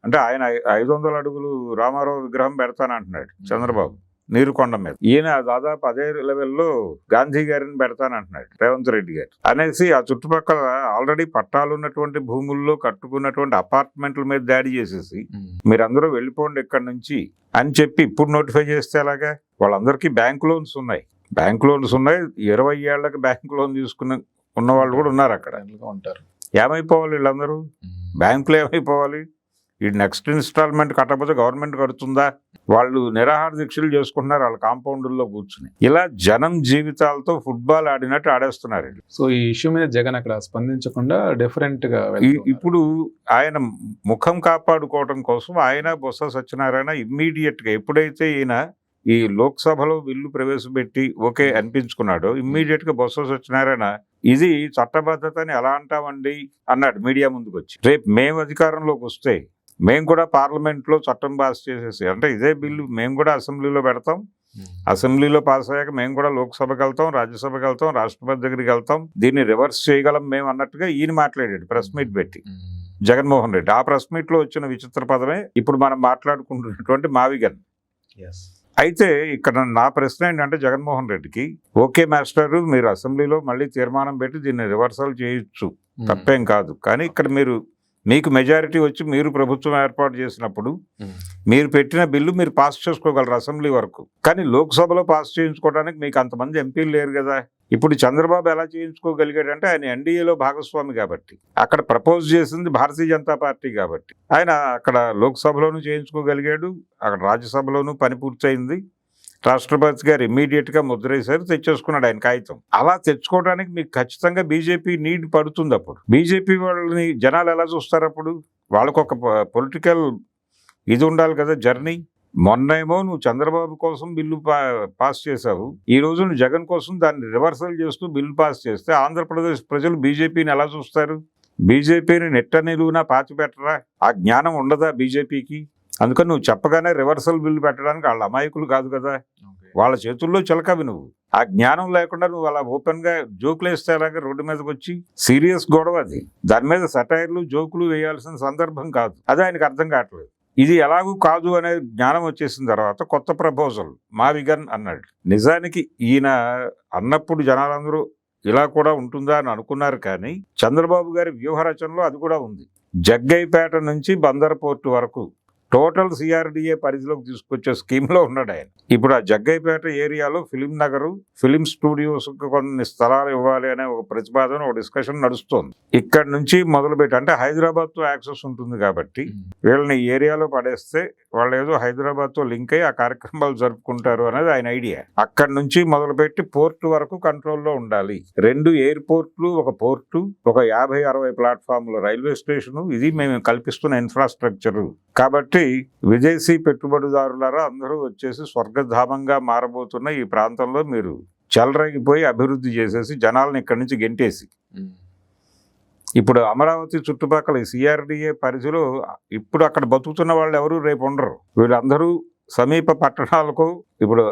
అంటే ఆయన 500 అడుగులు రామారావు విగ్రహం పెడతానంటున్నాడు చంద్రబాబు నీరుకొండ మీద. ఈయన దాదాపు అదే లెవెల్లో గాంధీ గారిని పెడతానంటున్నాడు రేవంత్ రెడ్డి గారు అనేసి. ఆ చుట్టుపక్కల ఆల్రెడీ పట్టాలు ఉన్నటువంటి భూముల్లో కట్టుకున్నటువంటి అపార్ట్మెంట్ల మీద దాడి చేసేసి మీరందరూ వెళ్ళిపోండి ఇక్కడ నుంచి అని చెప్పి ఇప్పుడు నోటిఫై చేస్తే అలాగా. వాళ్ళందరికీ బ్యాంక్ లోన్స్ ఉన్నాయి. 20 ఏళ్లకి బ్యాంక్ లోన్ తీసుకుని ఉన్న వాళ్ళు కూడా ఉన్నారు అక్కడ. ఏమైపోవాలి వీళ్ళందరూ? బ్యాంకులు ఏమైపోవాలి? ఈ నెక్స్ట్ ఇన్స్టాల్మెంట్ కట్టకపోతే గవర్నమెంట్ కడుతుందా? వాళ్ళు నిరాహార దీక్షలు చేసుకుంటున్నారు వాళ్ళ కాంపౌండ్లో కూర్చుని. ఇలా జనం జీవితాలతో ఫుట్బాల్ ఆడినట్టు ఆడేస్తున్నారు. సో ఈ ఇష్యూ మీద జగన్ అక్కడ స్పందించకుండా డిఫరెంట్ గా ఇప్పుడు ఆయన ముఖం కాపాడుకోవడం కోసం ఆయన బొత్స సత్యనారాయణ ఇమ్మీడియట్ గా ఎప్పుడైతే ఈయన ఈ లోక్సభలో బిల్లు ప్రవేశపెట్టి ఓకే అనిపించుకున్నాడో ఇమ్మీడియట్ గా బొత్స సత్యనారాయణ ఇది చట్టబద్ధతని ఎలా అంటామండి అన్నాడు మీడియా ముందుకు వచ్చి. రేపు మేము అధికారంలోకి వస్తే మేము కూడా పార్లమెంట్లో చట్టం పాస్ చేసేసి, అంటే ఇదే బిల్లు మేము కూడా అసెంబ్లీలో పెడతాం, అసెంబ్లీలో పాస్ అయ్యాక మేము కూడా లోక్సభకి వెళ్తాం, రాజ్యసభకి వెళ్తాం, రాష్ట్రపతి దగ్గరికి వెళ్తాం, దీన్ని రివర్స్ చేయగలం మేము అన్నట్టుగా ఈయన మాట్లాడాడు ప్రెస్ మీట్ పెట్టి జగన్మోహన్ రెడ్డి. ఆ ప్రెస్ మీట్లో వచ్చిన విచిత్ర పదమే ఇప్పుడు మనం మాట్లాడుకుంటున్నటువంటి మావిగన్. అయితే ఇక్కడ నా ప్రశ్న ఏంటంటే జగన్మోహన్ రెడ్డికి, ఓకే మాస్టర్ మీరు అసెంబ్లీలో మళ్ళీ తీర్మానం పెట్టి దీన్ని రివర్సల్ చేయొచ్చు, తప్పేం కాదు. కానీ ఇక్కడ మీకు మెజారిటీ వచ్చి మీరు ప్రభుత్వం ఏర్పాటు చేసినప్పుడు మీరు పెట్టిన బిల్లు మీరు పాస్ చేసుకోగలరు అసెంబ్లీ వరకు. కానీ లోక్సభలో పాస్ చేయించుకోవడానికి మీకు అంతమంది ఎంపీలు లేరు కదా. ఇప్పుడు చంద్రబాబు ఎలా చేయించుకోగలిగాడంటే ఆయన ఎన్డీఏలో భాగస్వామి కాబట్టి, అక్కడ ప్రపోజ్ చేసింది భారతీయ జనతా పార్టీ కాబట్టి ఆయన అక్కడ లోక్సభలోనూ చేయించుకోగలిగాడు, అక్కడ రాజ్యసభలోనూ పని పూర్తయింది. రాష్ట్రపతి గారు ఇమ్మీడియట్గా ముద్రేశారు, తెచ్చేసుకున్నాడు ఆయన కాగితం. అలా తెచ్చుకోవడానికి మీకు ఖచ్చితంగా బీజేపీ నీడ్ పడుతుంది. అప్పుడు బీజేపీ వాళ్ళని జనాలు ఎలా చూస్తారు? అప్పుడు వాళ్ళకు ఒక పొలిటికల్ ఇది ఉండాలి కదా, జర్నీ. మొన్నేమో నువ్వు చంద్రబాబు కోసం బిల్లు పాస్ చేశావు, ఈ రోజు నువ్వు జగన్ కోసం దాన్ని రివర్సల్ చేస్తూ బిల్లు పాస్ చేస్తే ఆంధ్రప్రదేశ్ ప్రజలు బీజేపీని ఎలా చూస్తారు? బీజేపీని నెట్ట నిలువునా పాతి పెట్టరా? ఆ జ్ఞానం ఉండదా బీజేపీకి? అందుకని నువ్వు చెప్పగానే రివర్సల్ బిల్లు పెట్టడానికి వాళ్ళ అమాయకులు కాదు కదా, వాళ్ళ చేతుల్లో చిలకవి నువ్వు. ఆ జ్ఞానం లేకుండా నువ్వు అలా ఓపెన్గా జోకులు వేస్తే అలాగే రోడ్డు మీదకి వచ్చి సీరియస్ గొడవ అది. దాని మీద సటైర్లు జోకులు వేయాల్సిన సందర్భం కాదు. అది ఆయనకు అర్థం కావట్లేదు. ఇది ఎలాగూ కాదు అనే జ్ఞానం వచ్చేసిన తర్వాత కొత్త ప్రపోజల్ మావిగన్ అన్నాడు. నిజానికి ఈయన అన్నప్పుడు జనాలందరూ ఇలా కూడా ఉంటుందా అని అనుకున్నారు. కానీ చంద్రబాబు గారి వ్యూహ రచనలో అది కూడా ఉంది. జగ్గైపేట నుంచి బందర్ పోర్టు వరకు టోటల్ సిఆర్డిఏ పరిధిలోకి తీసుకొచ్చే స్కీమ్లో ఉన్నాడు ఆయన. ఇప్పుడు ఆ జగ్గైపేట ఏరియాలో ఫిలిం నగరు, ఫిలిం స్టూడియోస్ కొన్ని స్థలాలు ఇవ్వాలి అనే ఒక ప్రతిపాదన, ఒక డిస్కషన్ నడుస్తోంది. ఇక్కడ నుంచి మొదలుపెట్టి, అంటే హైదరాబాద్తో యాక్సెస్ ఉంటుంది కాబట్టి వీళ్ళని ఈ ఏరియాలో పడేస్తే వాళ్ళు ఏదో హైదరాబాద్తో లింక్ అయ్యి ఆ కార్యక్రమాలు జరుపుకుంటారు అనేది ఆయన ఐడియా. అక్కడి నుంచి మొదలుపెట్టి పోర్టు వరకు కంట్రోల్లో ఉండాలి. 2 ఎయిర్పోర్ట్లు, ఒక పోర్టు, ఒక 50-60 ప్లాట్ఫామ్ల రైల్వే స్టేషను, ఇది మేము కల్పిస్తున్న ఇన్ఫ్రాస్ట్రక్చరు. కాబట్టి విదేశీ పెట్టుబడిదారులారా అందరూ వచ్చేసి స్వర్గధామంగా మారబోతున్న ఈ ప్రాంతంలో మీరు చెలరేగిపోయి అభివృద్ధి చేసేసి జనాలను ఇక్కడి నుంచి గెంటేసి, ఇప్పుడు అమరావతి చుట్టుపక్కల సిఆర్డిఏ పరిధిలో ఇప్పుడు అక్కడ బతుకుతున్న వాళ్ళు ఎవరు రేపు ఉండరు. వీళ్ళందరూ సమీప పట్టణాలకు, ఇప్పుడు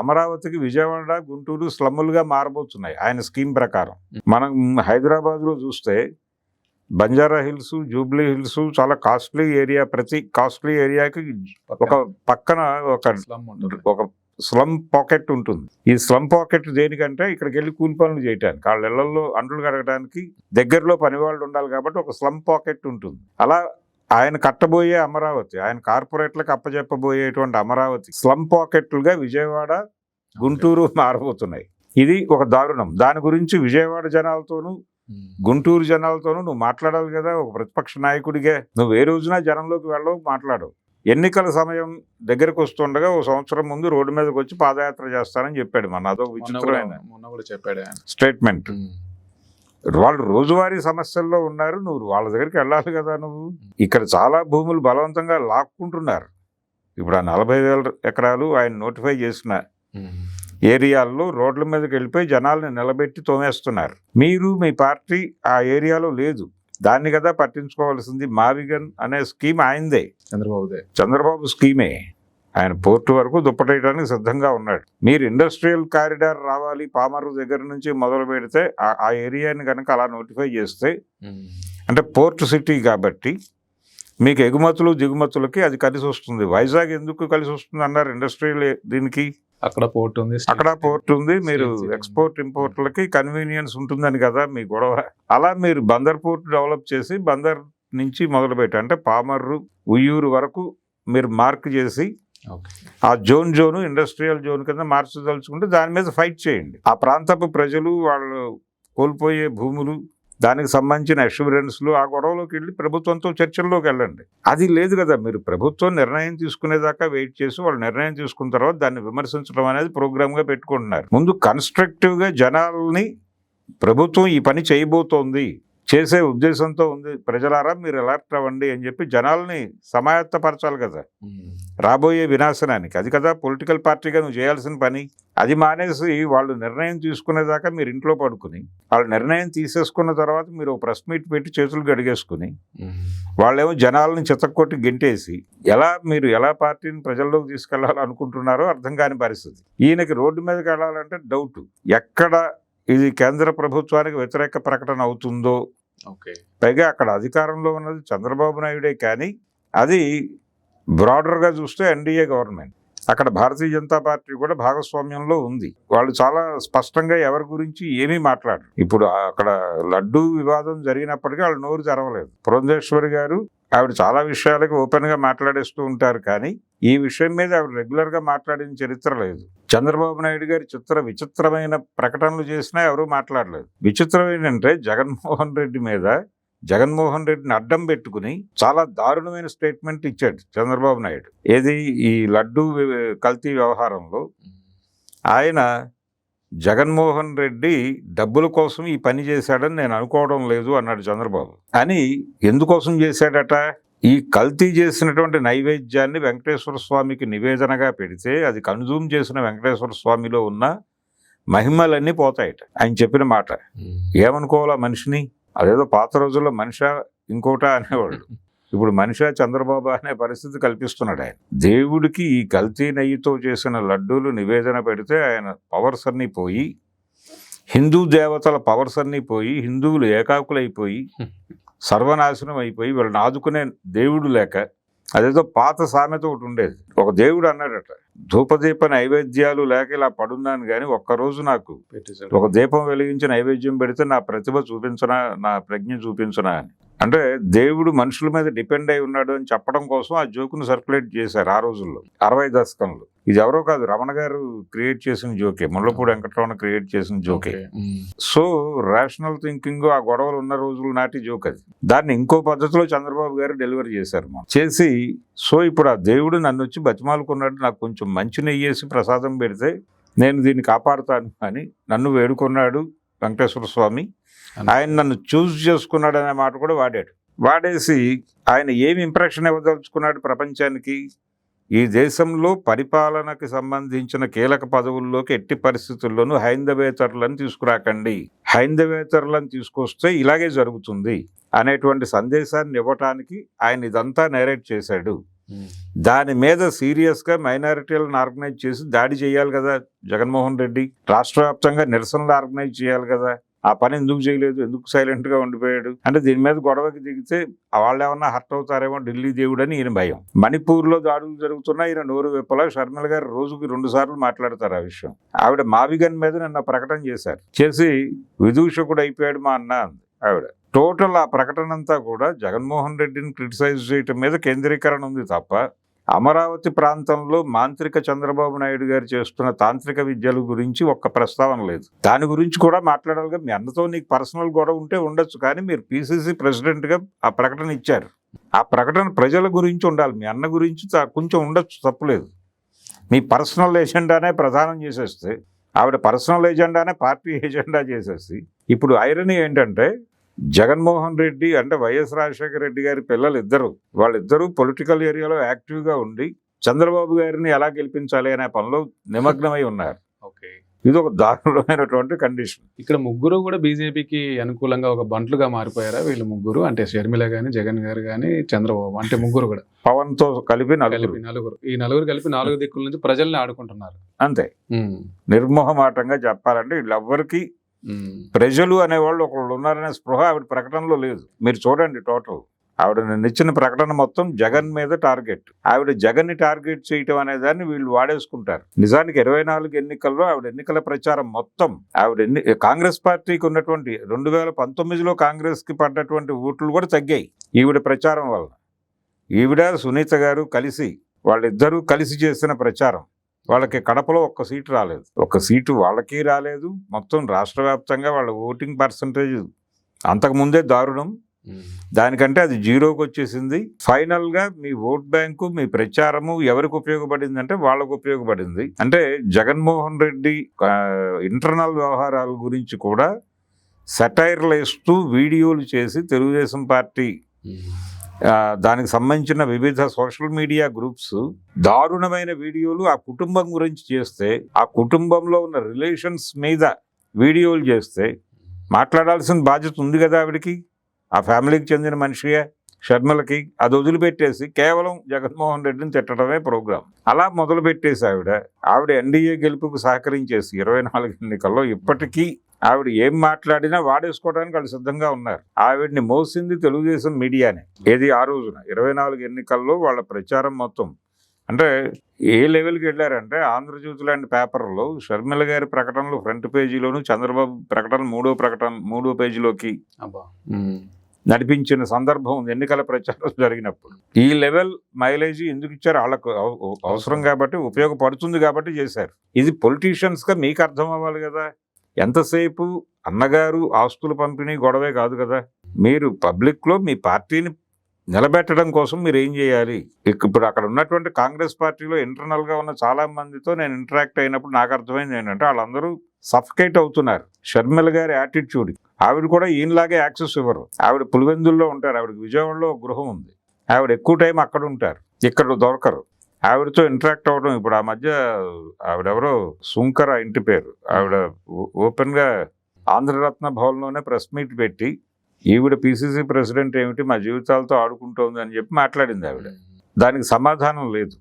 అమరావతికి విజయవాడ, గుంటూరు స్లమ్ములుగా మారబోతున్నాయి ఆయన స్కీమ్ ప్రకారం. మనం హైదరాబాద్లో చూస్తే బంజారా హిల్స్, జూబ్లీ హిల్స్ చాలా కాస్ట్లీ ఏరియా. ప్రతి కాస్ట్లీ ఏరియాకి ఒక పక్కన ఒక స్లమ్ పాకెట్ ఉంటుంది. ఈ స్లమ్ పాకెట్ దేనికంటే ఇక్కడికి వెళ్ళి కూలి పనులు చేయడానికి, వాళ్ళ ఇళ్లలో అంట్లు కడగడానికి దగ్గరలో పనివాళ్ళు ఉండాలి కాబట్టి ఒక స్లమ్ పాకెట్ ఉంటుంది. అలా ఆయన కట్టబోయే అమరావతి, ఆయన కార్పొరేట్లకు అప్పచెప్పబోయేటువంటి అమరావతి స్లమ్ పాకెట్లుగా విజయవాడ, గుంటూరు మారబోతున్నాయి. ఇది ఒక దారుణం. దాని గురించి విజయవాడ జనాలతోనూ గుంటూరు జనాలతోనూ నువ్వు మాట్లాడాలి కదా. ఒక ప్రతిపక్ష నాయకుడిగా నువ్వు ఏ రోజున జనంలోకి వెళ్ళవు, మాట్లాడవు. ఎన్నికల సమయం దగ్గరకు వస్తుండగా ఓ సంవత్సరం ముందు రోడ్డు మీదకి వచ్చి పాదయాత్ర చేస్తానని చెప్పాడు. మన అదొక విచిత్రమైన స్టేట్మెంట్. వాళ్ళు రోజువారీ సమస్యల్లో ఉన్నారు, నువ్వు వాళ్ళ దగ్గరికి వెళ్ళాలి కదా. నువ్వు ఇక్కడ చాలా భూములు బలవంతంగా లాక్కుంటున్నారు. ఇప్పుడు ఆ 40,000 ఎకరాలు ఆయన నోటిఫై చేసిన ఏరియాల్లో రోడ్ల మీదకి వెళ్ళిపోయి జనాల్ని నిలబెట్టి తోమేస్తున్నారు. మీరు మీ పార్టీ ఆ ఏరియాలో లేదు, దాన్ని కదా పట్టించుకోవాల్సింది. మావిగన్ అనే స్కీమ్ ఆయనదే, చంద్రబాబు స్కీమే. ఆయన పోర్టు వరకు దుప్పటేయడానికి సిద్ధంగా ఉన్నాడు. మీరు ఇండస్ట్రియల్ కారిడార్ రావాలి పామరు దగ్గర నుంచి మొదలు పెడితే ఆ ఏరియాని కనుక అలా నోటిఫై చేస్తే, అంటే పోర్ట్ సిటీ కాబట్టి మీకు ఎగుమతులు దిగుమతులకి అది కలిసి వస్తుంది. వైజాగ్ ఎందుకు కలిసి వస్తుంది అన్నారు ఇండస్ట్రియల్ దీనికి? అక్కడ పోర్ట్ ఉంది, అక్కడ పోర్ట్ ఉంది. మీరు ఎక్స్పోర్ట్ ఇంపోర్ట్లకి కన్వీనియన్స్ ఉంటుందని కదా మీ గొడవ. అలా మీరు బందర్ పోర్ట్ డెవలప్ చేసి బందర్ నుంచి మొదలుపెట్టి అంటే పామర్రు, ఉయ్యూరు వరకు మీరు మార్క్ చేసి ఆ జోను ఇండస్ట్రియల్ జోన్ కింద మార్చదలుచుకుంటే దాని మీద ఫైట్ చేయండి. ఆ ప్రాంతపు ప్రజలు వాళ్ళు కోల్పోయే భూములు, దానికి సంబంధించిన అష్యూరెన్స్లు, ఆ గొడవలోకి వెళ్ళి ప్రభుత్వంతో చర్చల్లోకి వెళ్ళండి. అది లేదు కదా. మీరు ప్రభుత్వం నిర్ణయం తీసుకునేదాకా వెయిట్ చేసి వాళ్ళు నిర్ణయం తీసుకున్న తర్వాత దాన్ని విమర్శించడం అనేది ప్రోగ్రామ్గా పెట్టుకుంటున్నారు. ముందు కన్స్ట్రక్టివ్గా జనాల్ని ప్రభుత్వం ఈ పని చేయబోతోంది, చేసే ఉద్దేశంతో ఉంది, ప్రజలారా మీరు అలర్ట్ అవ్వండి అని చెప్పి జనాల్ని సమాయత్తపరచాలి కదా రాబోయే వినాశనానికి. అది కదా పొలిటికల్ పార్టీగా నువ్వు చేయాల్సిన పని. అది మానేసి వాళ్ళు నిర్ణయం తీసుకునేదాకా మీరు ఇంట్లో పడుకుని, వాళ్ళు నిర్ణయం తీసేసుకున్న తర్వాత మీరు ప్రెస్ మీట్ పెట్టి చేతులు గడిగేసుకుని, వాళ్ళేమో జనాలను చితక్కొట్టి గెంటేసి మీరు ఎలా పార్టీని ప్రజల్లోకి తీసుకెళ్లాలనుకుంటున్నారో అర్థం కాని పరిస్థితి. ఈయనకి రోడ్డు మీదకి వెళ్ళాలంటే డౌట్, ఎక్కడ ఇది కేంద్ర ప్రభుత్వానికి వ్యతిరేక ప్రకటన అవుతుందో. పైగా అక్కడ అధికారంలో ఉన్నది చంద్రబాబు నాయుడే, కానీ అది బ్రాడర్గా చూస్తే ఎన్డీఏ గవర్నమెంట్. అక్కడ భారతీయ జనతా పార్టీ కూడా భాగస్వామ్యంలో ఉంది. వాళ్ళు చాలా స్పష్టంగా ఎవరి గురించి ఏమీ మాట్లాడరు. ఇప్పుడు అక్కడ లడ్డూ వివాదం జరిగినప్పటికీ వాళ్ళు నోరు తెరవలేదు. పురంధేశ్వరి గారు ఆవిడ చాలా విషయాలకి ఓపెన్గా మాట్లాడేస్తూ ఉంటారు, కానీ ఈ విషయం మీద ఆవిడ రెగ్యులర్గా మాట్లాడిన చరిత్ర లేదు. చంద్రబాబు నాయుడు గారి విచిత్రమైన ప్రకటనలు చేసినా ఎవరూ మాట్లాడలేదు. విచిత్రం ఏంటంటే జగన్మోహన్ రెడ్డిని అడ్డం పెట్టుకుని చాలా దారుణమైన స్టేట్మెంట్ ఇచ్చాడు చంద్రబాబు నాయుడు. ఏది ఈ లడ్డూ కల్తీ వ్యవహారంలో ఆయన జగన్మోహన్ రెడ్డి డబ్బుల కోసం ఈ పని చేశాడని నేను అనుకోవడం లేదు అన్నాడు చంద్రబాబు. అని ఎందుకోసం చేశాడట? ఈ కల్తీ చేసినటువంటి నైవేద్యాన్ని వెంకటేశ్వర స్వామికి నివేదనగా పెడితే అది కన్జ్యూమ్ చేసిన వెంకటేశ్వర స్వామిలో ఉన్న మహిమలన్నీ పోతాయట ఆయన చెప్పిన మాట. ఏమనుకోవాలా మనిషిని? అదేదో పాత రోజుల్లో మనిషా ఇంకోటా అనేవాళ్ళు, ఇప్పుడు మనిషా చంద్రబాబు అనే పరిస్థితి కల్పిస్తున్నాడు ఆయన. దేవుడికి ఈ కల్తీ నెయ్యితో చేసిన లడ్డూలు నివేదన పెడితే ఆయన పవర్స్ అన్నీ పోయి, హిందూ దేవతల పవర్స్ అన్నీ పోయి, హిందువులు ఏకాకులైపోయి సర్వనాశనం అయిపోయి వీళ్ళని ఆదుకునే దేవుడు లేక, అదేదో పాత సామెత ఒకటి ఉండేది, ఒక దేవుడు అన్నాడట, ధూపదీప నైవేద్యాలు లేక ఇలా పడున్నాను కానీ ఒక్కరోజు నాకు ఒక దీపం వెలిగించి నైవేద్యం పెడితే నా ప్రతిభ చూపించనా, నా ప్రజ్ఞ చూపించనా అని. అంటే దేవుడు మనుషుల మీద డిపెండ్ అయి ఉన్నాడు అని చెప్పడం కోసం ఆ జోకును సర్క్యులేట్ చేశారు ఆ రోజుల్లో 60 దశకంలో. ఇది ఎవరో కాదు, రమణ గారు క్రియేట్ చేసిన జోకే, ముళ్ళపూడి వెంకటరమణ క్రియేట్ చేసిన జోకే. ఉమ్. సో రేషనల్ థింకింగ్ ఆ గొడవలు ఉన్న రోజుల నాటి జోక్ అది. దాన్ని ఇంకో పద్ధతిలో చంద్రబాబు గారు డెలివరీ చేశారు చేసి, సో ఇప్పుడు ఆ దేవుడు నన్ను వచ్చి బతిమాలుకున్నాడు, నాకు కొంచెం మంచి నెయ్యేసి ప్రసాదం పెడితే నేను దీన్ని కాపాడుతాను అని నన్ను వేడుకున్నాడు వెంకటేశ్వర స్వామి, ఆయన నన్ను చూస్ చేసుకున్నాడు అనే మాట కూడా వాడాడు. వాడేసి ఆయన ఏమి ఇంప్రెషన్ ఇవ్వదలుచుకున్నాడు ప్రపంచానికి, ఈ దేశంలో పరిపాలనకి సంబంధించిన కీలక పదవుల్లోకి ఎట్టి పరిస్థితుల్లోనూ హైందవేతరులను తీసుకురాకండి, హైందవేతరులను తీసుకొస్తే ఇలాగే జరుగుతుంది అనేటువంటి సందేశాన్ని ఇవ్వటానికి ఆయన ఇదంతా నేరేట్ చేశాడు. దాని మీద సీరియస్గా మైనారిటీలను ఆర్గనైజ్ చేసి దాడి చేయాలి కదా జగన్మోహన్ రెడ్డి, రాష్ట్ర వ్యాప్తంగా నిరసనలు ఆర్గనైజ్ చేయాలి కదా, ఆ పని ఎందుకు చేయలేదు, ఎందుకు సైలెంట్గా ఉండిపోయాడు అంటే దీని మీద గొడవకి దిగితే వాళ్ళు ఏమన్నా హర్ట్ అవుతారేమో ఢిల్లీ దేవుడు అని ఈయన భయం. మణిపూర్లో దాడులు జరుగుతున్నా ఈయన నోరు విప్పలా. షర్మిల గారు రోజుకి 2 సార్లు మాట్లాడతారు ఆ విషయం. ఆవిడ మావిగన్ మీద నిన్న ప్రకటన చేశారు, చేసి విదూషకుడు అయిపోయాడు మా అన్న అంది ఆవిడ. టోటల్ ఆ ప్రకటన అంతా కూడా జగన్మోహన్ రెడ్డిని క్రిటిసైజ్ చేయటం మీద కేంద్రీకరణ ఉంది తప్ప అమరావతి ప్రాంతంలో మాంత్రిక చంద్రబాబు నాయుడు గారు చేస్తున్న తాంత్రిక విద్యల గురించి ఒక్క ప్రస్తావన లేదు. దాని గురించి కూడా మాట్లాడాలిగా. మీ అన్నతో నీకు పర్సనల్ గొడవ ఉంటే ఉండొచ్చు, కానీ మీరు పిసిసి ప్రెసిడెంట్గా ఆ ప్రకటన ఇచ్చారు. ఆ ప్రకటన ప్రజల గురించి ఉండాలి, మీ అన్న గురించి కొంచెం ఉండొచ్చు, తప్పులేదు. మీ పర్సనల్ ఎజెండానే ప్రధానం చేసేస్తే, ఆవిడ పర్సనల్ ఎజెండానే పార్టీ ఎజెండా చేసేసి, ఇప్పుడు ఐరనీ ఏంటంటే జగన్మోహన్ రెడ్డి అంటే వైఎస్ రాజశేఖర రెడ్డి గారి పిల్లలు వాళ్ళిద్దరూ పొలిటికల్ ఏరియాలో యాక్టివ్గా ఉండి చంద్రబాబు గారిని ఎలా గెలిపించాలి అనే పనిలో నిమగ్నమై ఉన్నారు. ఇది ఒక దారుణమైనటువంటి కండిషన్. ఇక్కడ ముగ్గురు కూడా బీజేపీకి అనుకూలంగా ఒక బంట్లుగా మారిపోయారా వీళ్ళు ముగ్గురు? అంటే షర్మిల గాని, జగన్ గారు గాని, చంద్రబాబు, అంటే ముగ్గురు కూడా పవన్ తో కలిపి నలుగురు, ఈ నలుగురు కలిపి 4 దిక్కుల నుంచి ప్రజల్ని ఆడుకుంటున్నారు అంతే. నిర్మోహమాటంగా చెప్పాలంటే వీళ్ళెవ్వరికి ప్రజలు అనేవాళ్ళు ఒకళ్ళు ఉన్నారనే స్పృహ ఆవిడ ప్రకటనలో లేదు. మీరు చూడండి, టోటల్ ఆవిడ నిన్న ప్రకటన మొత్తం జగన్ మీద టార్గెట్. ఆవిడ జగన్ని టార్గెట్ చేయటం అనే దాన్ని వీళ్ళు వాడేసుకుంటారు. నిజానికి 24 ఎన్నికల్లో ఆవిడ ఎన్నికల ప్రచారం మొత్తం కాంగ్రెస్ పార్టీకి ఉన్నటువంటి 2019లో కాంగ్రెస్కి పడ్డటువంటి ఓట్లు కూడా తగ్గాయి ఈవిడ ప్రచారం వల్ల. ఈవిడ సునీత గారు కలిసి, వాళ్ళిద్దరూ కలిసి చేసిన ప్రచారం. వాళ్ళకి కడపలో 1 సీటు రాలేదు, 1 సీటు వాళ్ళకి రాలేదు. మొత్తం రాష్ట్ర వ్యాప్తంగా వాళ్ళ ఓటింగ్ పర్సంటేజ్ అంతకుముందే దారుణం, దానికంటే అది 0కి వచ్చేసింది. ఫైనల్గా మీ ఓట్ బ్యాంకు, మీ ప్రచారము ఎవరికి ఉపయోగపడింది అంటే వాళ్ళకు ఉపయోగపడింది. అంటే జగన్మోహన్ రెడ్డి ఇంటర్నల్ వ్యవహారాల గురించి కూడా సెటైర్లు వేస్తూ వీడియోలు చేసి తెలుగుదేశం పార్టీ దానికి సంబంధించిన వివిధ సోషల్ మీడియా గ్రూప్స్ దారుణమైన వీడియోలు ఆ కుటుంబం గురించి చేస్తే, ఆ కుటుంబంలో ఉన్న రిలేషన్స్ మీద వీడియోలు చేస్తే మాట్లాడాల్సిన బాధ్యత ఉంది కదా ఆవిడికి. ఆ ఫ్యామిలీకి చెందిన మనిషిగా షర్మిలకి అది వదిలిపెట్టేసి కేవలం జగన్మోహన్ రెడ్డిని తిట్టడమే ప్రోగ్రాం. అలా మొదలుపెట్టేసి ఆవిడ ఎన్డీఏ గెలుపుకు సహకరించేసి 24 ఎన్నికల్లో ఇప్పటికీ ఆవిడ ఏం మాట్లాడినా వాడేసుకోవడానికి వాళ్ళు సిద్ధంగా ఉన్నారు. ఆవిడ్ని మోసింది తెలుగుదేశం మీడియానే. ఏది ఆ రోజున 24 ఎన్నికల్లో వాళ్ళ ప్రచారం మొత్తం అంటే ఏ లెవెల్కి వెళ్ళారంటే ఆంధ్రజ్యోతి లాంటి పేపర్లో షర్మిల గారి ప్రకటనలు ఫ్రంట్ పేజీలోను, చంద్రబాబు ప్రకటన 3వ పేజీలోకి నడిపించిన సందర్భం ఉంది ఎన్నికల ప్రచారం జరిగినప్పుడు. ఈ లెవెల్ మైలేజీ ఎందుకు ఇచ్చారు? వాళ్ళకు అవసరం కాబట్టి, ఉపయోగపడుతుంది కాబట్టి చేశారు. ఇది పొలిటీషియన్స్గా మీకు అర్థం అవ్వాలి కదా. ఎంతసేపు అన్నగారు ఆస్తుల పంపిణీ గొడవే కాదు కదా. మీరు పబ్లిక్లో మీ పార్టీని నిలబెట్టడం కోసం మీరు ఏం చేయాలి? ఇప్పుడు అక్కడ ఉన్నటువంటి కాంగ్రెస్ పార్టీలో ఇంటర్నల్గా ఉన్న చాలా మందితో నేను ఇంటరాక్ట్ అయినప్పుడు నాకు అర్థమైంది ఏంటంటే వాళ్ళందరూ సఫకేట్ అవుతున్నారు షర్మిల గారి యాటిట్యూడ్. ఆవిడ కూడా ఈయనలాగే యాక్సెస్ ఇవ్వరు. ఆవిడ పులివెందుల్లో ఉంటారు, ఆవిడకి విజయవాడలో గృహం ఉంది, ఆవిడ ఎక్కువ టైం అక్కడ ఉంటారు, ఇక్కడ దొరకరు. ఆవిడతో ఇంటరాక్ట్ అవ్వడం. ఇప్పుడు ఆ మధ్య ఆవిడెవరో సుంకర ఇంటి పేరు, ఆవిడ ఓపెన్గా ఆంధ్రరత్న భవన్లోనే ప్రెస్ మీట్ పెట్టి ఈవిడ పిసిసి ప్రెసిడెంట్ ఏమిటి మా జీవితాలతో ఆడుకుంటోంది అని చెప్పి మాట్లాడింది ఆవిడ. దానికి సమాధానం లేదు.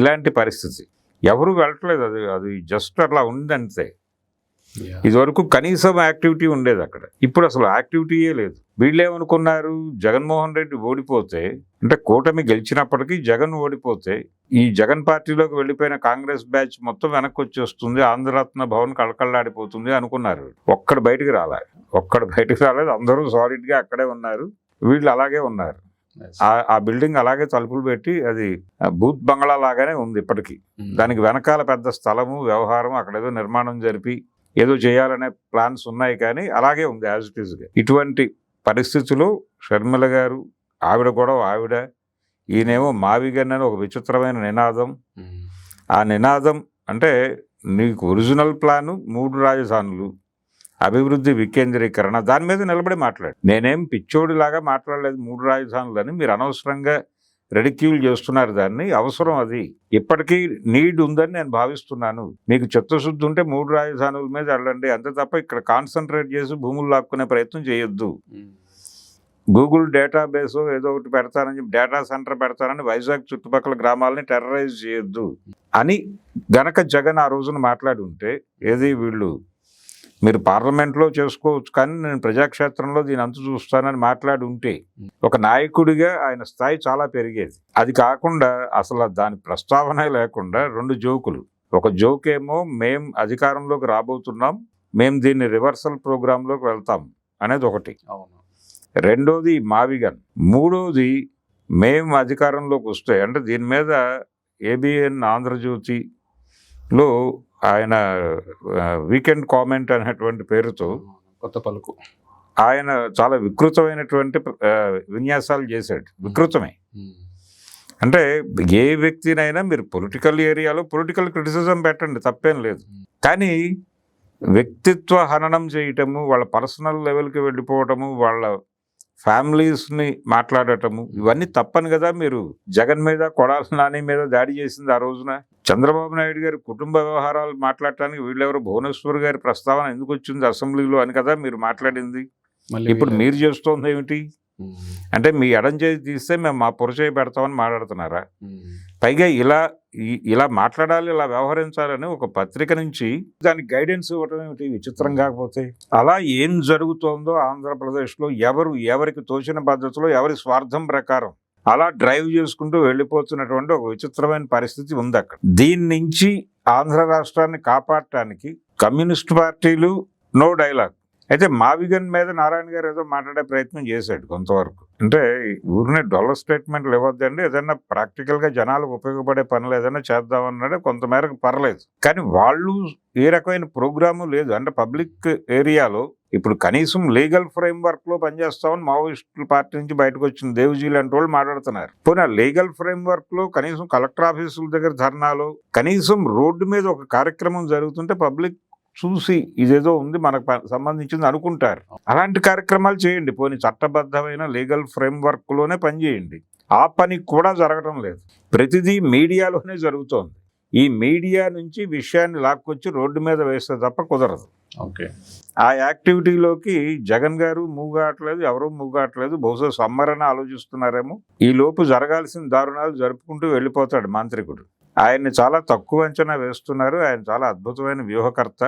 ఇలాంటి పరిస్థితి ఎవరు వెళ్ళట్లేదు. అది జస్ట్ అట్లా ఉందంతే. ఇదివరకు కనీసం యాక్టివిటీ ఉండేది అక్కడ, ఇప్పుడు అసలు యాక్టివిటీయే లేదు. వీళ్ళేమనుకున్నారు, జగన్మోహన్ రెడ్డి ఓడిపోతే అంటే కూటమి గెలిచినప్పటికీ జగన్ ఓడిపోతే ఈ జగన్ పార్టీలోకి వెళ్ళిపోయిన కాంగ్రెస్ బ్యాచ్ మొత్తం వెనక్కి వచ్చేస్తుంది, ఆంధ్రరత్న భవన్ కళకళలాడిపోతుంది అనుకున్నారు. ఒక్కడు బయటికి రాలేదు. అందరూ సాలిడ్గా అక్కడే ఉన్నారు. వీళ్ళు అలాగే ఉన్నారు. ఆ బిల్డింగ్ అలాగే తలుపులు పెట్టి అది బూత్ బంగ్లా లాగానే ఉంది ఇప్పటికీ. దానికి వెనకాల పెద్ద స్థలము వ్యవహారం అక్కడ ఏదో నిర్మాణం జరిపి ఏదో చేయాలనే ప్లాన్స్ ఉన్నాయి, కానీ అలాగే ఉంది యాజ్ ఇట్ ఈస్గా. ఇటువంటి పరిస్థితుల్లో షర్మిల గారు, ఆవిడ కూడా ఆవిడ, ఈయనేమో మావిగన్ అని ఒక విచిత్రమైన నినాదం. ఆ నినాదం అంటే నీకు ఒరిజినల్ ప్లాను 3 రాజధానులు, అభివృద్ధి వికేంద్రీకరణ, దాని మీద నిలబడి మాట్లాడు. నేనేం పిచ్చోడిలాగా మాట్లాడలేదు 3 రాజధానులని. మీరు అనవసరంగా రెడిక్యూల్ చేస్తున్నారు దాన్ని. అవసరం అది ఇప్పటికీ నీడ్ ఉందని నేను భావిస్తున్నాను. మీకు చిత్తశుద్ధి ఉంటే 3 రాజధానుల మీద వెళ్ళండి, అంతే తప్ప ఇక్కడ కాన్సన్ట్రేట్ చేసి భూములు లాక్కునే ప్రయత్నం చేయొద్దు. గూగుల్ డేటాబేస్ ఏదో ఒకటి పెడతానని చెప్పి, డేటా సెంటర్ పెడతానని వైజాగ్ చుట్టుపక్కల గ్రామాలని టెర్రరైజ్ చేయొద్దు అని గనక జగన్ ఆ రోజున మాట్లాడి ఉంటే, ఏది వీళ్ళు మీరు పార్లమెంట్లో చేసుకోవచ్చు కానీ నేను ప్రజాక్షేత్రంలో దీని అంతు చూస్తానని మాట్లాడి ఉంటే ఒక నాయకుడిగా ఆయన స్థాయి చాలా పెరిగేది. అది కాకుండా అసలు దాని ప్రస్తావనే లేకుండా 2 జోకులు. ఒక జోక్ ఏమో మేం అధికారంలోకి రాబోతున్నాం, మేం దీన్ని రివర్సల్ ప్రోగ్రాంలోకి వెళ్తాం అనేది ఒకటి. రెండోది మావిగన్. మూడోది మేము అధికారంలోకి వస్తే, అంటే దీని మీద ఏబిఎన్ ఆంధ్రజ్యోతిలో ఆయన వీకెండ్ కామెంట్ అనేటువంటి పేరుతో కొత్త పలుకు ఆయన చాలా వికృతమైనటువంటి విన్యాసాలు చేశాడు. వికృతమే అంటే ఏ వ్యక్తినైనా మీరు పొలిటికల్ ఏరియాలో పొలిటికల్ క్రిటిసిజం పెట్టండి, తప్పేం లేదు. కానీ వ్యక్తిత్వ హననం చేయటము, వాళ్ళ పర్సనల్ లెవెల్కి వెళ్ళిపోవటము, వాళ్ళ ఫ్యామిలీస్ని మాట్లాడటము, ఇవన్నీ తప్పని కదా. మీరు జగన్ మీద, కొడాలి నాని మీద దాడి చేసింది ఆ రోజున. చంద్రబాబు నాయుడు గారి కుటుంబ వ్యవహారాలు మాట్లాడటానికి వీళ్ళెవరు, భువనేశ్వర్ గారి ప్రస్తావన ఎందుకు వచ్చింది అసెంబ్లీలో అని కదా మీరు మాట్లాడింది. ఇప్పుడు మీరు చేస్తోంది ఏమిటి అంటే మీ ఎడం చేసి తీస్తే మేము మా పురచేయి పెడతామని మాట్లాడుతున్నారా? పైగా ఇలా మాట్లాడాలి, ఇలా వ్యవహరించాలని ఒక పత్రిక నుంచి దానికి గైడెన్స్ ఇవ్వటం ఏమిటి విచిత్రం కాకపోతే? అలా ఏం జరుగుతోందో ఆంధ్రప్రదేశ్లో ఎవరికి తోచిన పద్ధతిలో, ఎవరి స్వార్థం ప్రకారం అలా డ్రైవ్ చేసుకుంటూ వెళ్ళిపోతున్నటువంటి ఒక విచిత్రమైన పరిస్థితి ఉంది అక్కడ. దీని నుంచి ఆంధ్ర రాష్ట్రాన్ని కాపాడటానికి కమ్యూనిస్ట్ పార్టీలు నో డైలాగ్. అయితే మావిగన్ మీద నారాయణ గారు ఏదో మాట్లాడే ప్రయత్నం చేశాడు కొంతవరకు. అంటే ఊరినే డొల్ల స్టేట్మెంట్లు ఇవ్వద్దండి, ఏదైనా ప్రాక్టికల్గా జనాలకు ఉపయోగపడే పనులు ఏదైనా చేద్దామన్నాడే కొంతమేరకు పర్లేదు. కానీ వాళ్ళు ఏ రకమైన ప్రోగ్రాము లేదు. అంటే పబ్లిక్ ఏరియాలో ఇప్పుడు కనీసం లీగల్ ఫ్రేమ్ వర్క్ లో పనిచేస్తామని మావోయిస్టుల పార్టీ నుంచి బయటకు వచ్చిన దేవ్జీ లాంటి వాళ్ళు మాట్లాడుతున్నారు. పోనీ లీగల్ ఫ్రేమ్ వర్క్ లో కనీసం కలెక్టర్ ఆఫీసుల దగ్గర ధర్నాలో, కనీసం రోడ్డు మీద ఒక కార్యక్రమం జరుగుతుంటే పబ్లిక్ చూసి ఇదేదో ఉంది మనకు సంబంధించింది అనుకుంటారు. అలాంటి కార్యక్రమాలు చేయండి. పోనీ చట్టబద్ధమైన లీగల్ ఫ్రేమ్ వర్క్ లోనే పనిచేయండి. ఆ పని కూడా జరగడం లేదు. ప్రతిదీ మీడియాలోనే జరుగుతోంది. ఈ మీడియా నుంచి విషయాన్ని లాక్కొచ్చి రోడ్డు మీద వేస్తే తప్ప కుదరదు. ఓకే, ఆ యాక్టివిటీలోకి జగన్ గారు మూవ్ కావట్లేదు, ఎవరూ మూవ్ కావట్లేదు. బహుశా సమ్మర్ అని ఆలోచిస్తున్నారేమో. ఈ లోపు జరగాల్సిన దారుణాలు జరుపుకుంటూ వెళ్ళిపోతాడు మాంత్రికుడు. ఆయన్ని చాలా తక్కువ అంచనా వేస్తున్నారు. ఆయన చాలా అద్భుతమైన వ్యూహకర్త.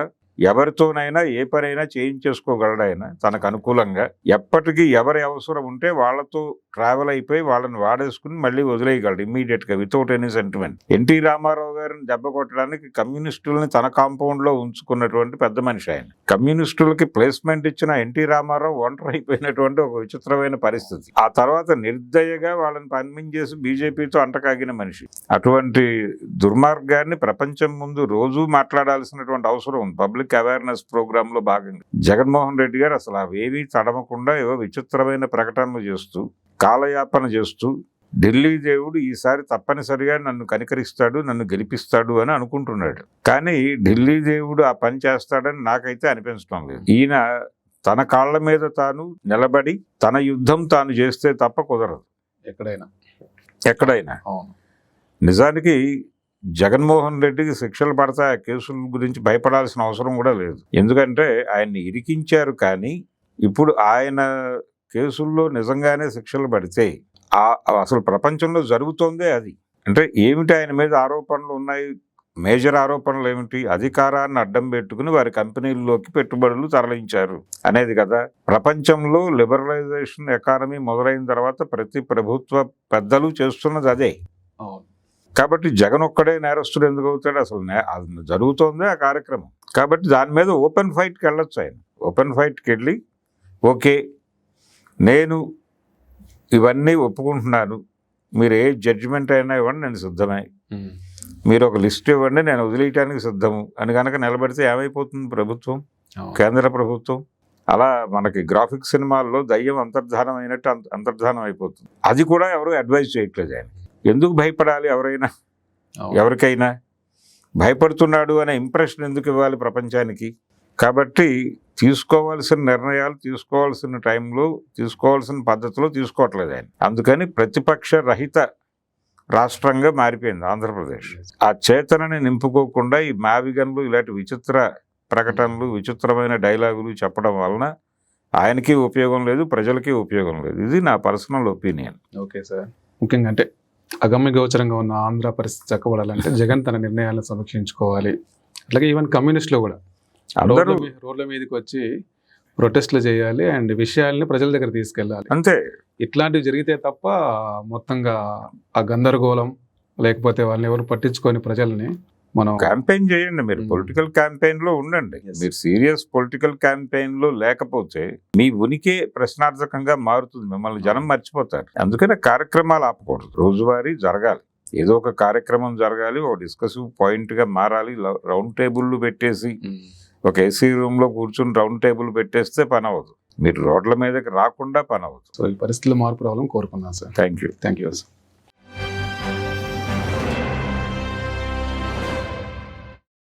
ఎవరితోనైనా ఏ పనైనా చేయించేసుకోగలడు ఆయన తనకు అనుకూలంగా. ఎప్పటికీ ఎవరి అవసరం ఉంటే వాళ్ళతో ట్రావెల్ అయిపోయి వాళ్ళని వాడేసుకుని మళ్ళీ వదిలేయగలడు ఇమ్మీడియట్గా, without any sentiment. NT Ramarao గారిని దెబ్బ కొట్టడానికి కమ్యూనిస్టులని తన కాంపౌండ్లో ఉంచుకున్నటువంటి పెద్ద మనిషి ఆయన. కమ్యూనిస్టులకి ప్లేస్మెంట్ ఇచ్చిన ఎన్టీ రామారావు ఒంటరి అయిపోయినటువంటి ఒక విచిత్రమైన పరిస్థితి. ఆ తర్వాత నిర్దయగా వాళ్ళని పంపించేసి బీజేపీతో అంటకాగిన మనిషి. అటువంటి దుర్మార్గాన్ని ప్రపంచం ముందు రోజూ మాట్లాడాల్సినటువంటి అవసరం ఉంది. పబ్లిక్ అవేర్నెస్ ప్రోగ్రామ్ లో భాగంగా జగన్మోహన్ రెడ్డి గారు అసలు అవేవీ తడమకుండా ఏవో విచిత్రమైన ప్రకటనలు చేస్తూ, కాలయాపన చేస్తూ, ఢిల్లీ దేవుడు ఈసారి తప్పనిసరిగా నన్ను కనికరిస్తాడు, నన్ను గెలిపిస్తాడు అని అనుకుంటున్నాడు. కానీ ఢిల్లీ దేవుడు ఆ పని చేస్తాడని నాకైతే అనిపించడం లేదు. ఈయన తన కాళ్ళ మీద తాను నిలబడి తన యుద్ధం తాను చేస్తే తప్ప కుదరదు ఎక్కడైనా. నిజానికి జగన్మోహన్ రెడ్డికి శిక్షలు పడతాయి, ఆ కేసుల గురించి భయపడాల్సిన అవసరం కూడా లేదు. ఎందుకంటే ఆయన్ని ఇరికించారు. కానీ ఇప్పుడు ఆయన కేసుల్లో నిజంగానే శిక్షలు పడితే అసలు ప్రపంచంలో జరుగుతోందే అది. అంటే ఏమిటి ఆయన మీద ఆరోపణలు ఉన్నాయి? మేజర్ ఆరోపణలు ఏమిటి? అధికారాన్ని అడ్డం పెట్టుకుని వారి కంపెనీల్లోకి పెట్టుబడులు తరలించారు అనేది కదా. ప్రపంచంలో లిబరలైజేషన్ ఎకానమీ మొదలైన తర్వాత ప్రతి ప్రభుత్వ పెద్దలు చేస్తున్నది అదే. కాబట్టి జగన్ ఒక్కడే నేరస్తుడు ఎందుకు అవుతాడు? అసలు జరుగుతోందే ఆ కార్యక్రమం. కాబట్టి దాని మీద ఓపెన్ ఫైట్కి వెళ్ళొచ్చు ఆయన. ఓపెన్ ఫైట్కి వెళ్ళి ఓకే నేను ఇవన్నీ ఒప్పుకుంటున్నాను, మీరు ఏ జడ్జిమెంట్ అయినా ఇవ్వండి, నేను సిద్ధమే, మీరు ఒక లిస్ట్ ఇవ్వండి, నేను వదిలేయటానికి సిద్ధము అని కనుక నిలబడితే ఏమైపోతుంది ప్రభుత్వం, కేంద్ర ప్రభుత్వం? అలా మనకి గ్రాఫిక్ సినిమాల్లో దయ్యం అంతర్ధానం అయినట్టు అంతర్ధానం అయిపోతుంది. అది కూడా ఎవరు అడ్వైజ్ చేయట్లేదు. ఆయన ఎందుకు భయపడాలి? ఎవరికైనా భయపడుతున్నాడు అనే ఇంప్రెషన్ ఎందుకు ఇవ్వాలి ప్రపంచానికి? కాబట్టి తీసుకోవాల్సిన నిర్ణయాలు తీసుకోవాల్సిన టైంలో తీసుకోవాల్సిన పద్ధతిలో తీసుకోవట్లేదు ఆయన. అందుకని ప్రతిపక్ష రహిత రాష్ట్రంగా మారిపోయింది ఆంధ్రప్రదేశ్. ఆ చేతనని నింపుకోకుండా ఈ మావిగన్లు ఇలాంటి విచిత్ర ప్రకటనలు, విచిత్రమైన డైలాగులు చెప్పడం వలన ఆయనకి ఉపయోగం లేదు, ప్రజలకి ఉపయోగం లేదు. ఇది నా పర్సనల్ ఒపీనియన్. Okay sir. ముఖ్యంగా అంటే అగమ్య గోచరంగా ఉన్న ఆంధ్ర పరిస్థితి చక్కబడాలంటే జగన్ తన నిర్ణయాలను సమీక్షించుకోవాలి. అట్లాగే ఈవెన్ కమ్యూనిస్టులు కూడా అందరూ రోడ్ల మీదకి వచ్చి ప్రొటెస్ట్లు చేయాలి అండ్ విషయాల్ని ప్రజల దగ్గర తీసుకెళ్ళాలి. అంతే. ఇట్లాంటివి జరిగితే తప్ప మొత్తంగా ఆ గందరగోళం లేకపోతే వాళ్ళని ఎవరు పట్టించుకొని ప్రజల్ని మనం క్యాంపెయిన్ చేయండి. మీరు పొలిటికల్ క్యాంపెయిన్ లో ఉండండి. మీరు సీరియస్ పొలిటికల్ క్యాంపెయిన్ లో లేకపోతే మీ ఉనికి ప్రశ్నార్థకంగా మారుతుంది, మిమ్మల్ని జనం మర్చిపోతారు. అందుకనే కార్యక్రమాలు ఆపకూడదు, రోజువారీ జరగాలి, ఏదో ఒక కార్యక్రమం జరగాలి, ఒక డిస్కసివ్ పాయింట్ గా మారాలి. రౌండ్ టేబుల్ పెట్టేసి ఒక ఏసీ రూమ్ లో కూర్చుని రౌండ్ టేబుల్ పెట్టేస్తే పని అవ్వదు, మీరు రోడ్ల మీదకి రాకుండా పని అవ్వదు. సో ఈ పరిస్థితుల్లో మార్పు రావాలని కోరుకున్నాను sir. Thank you. Thank you sir.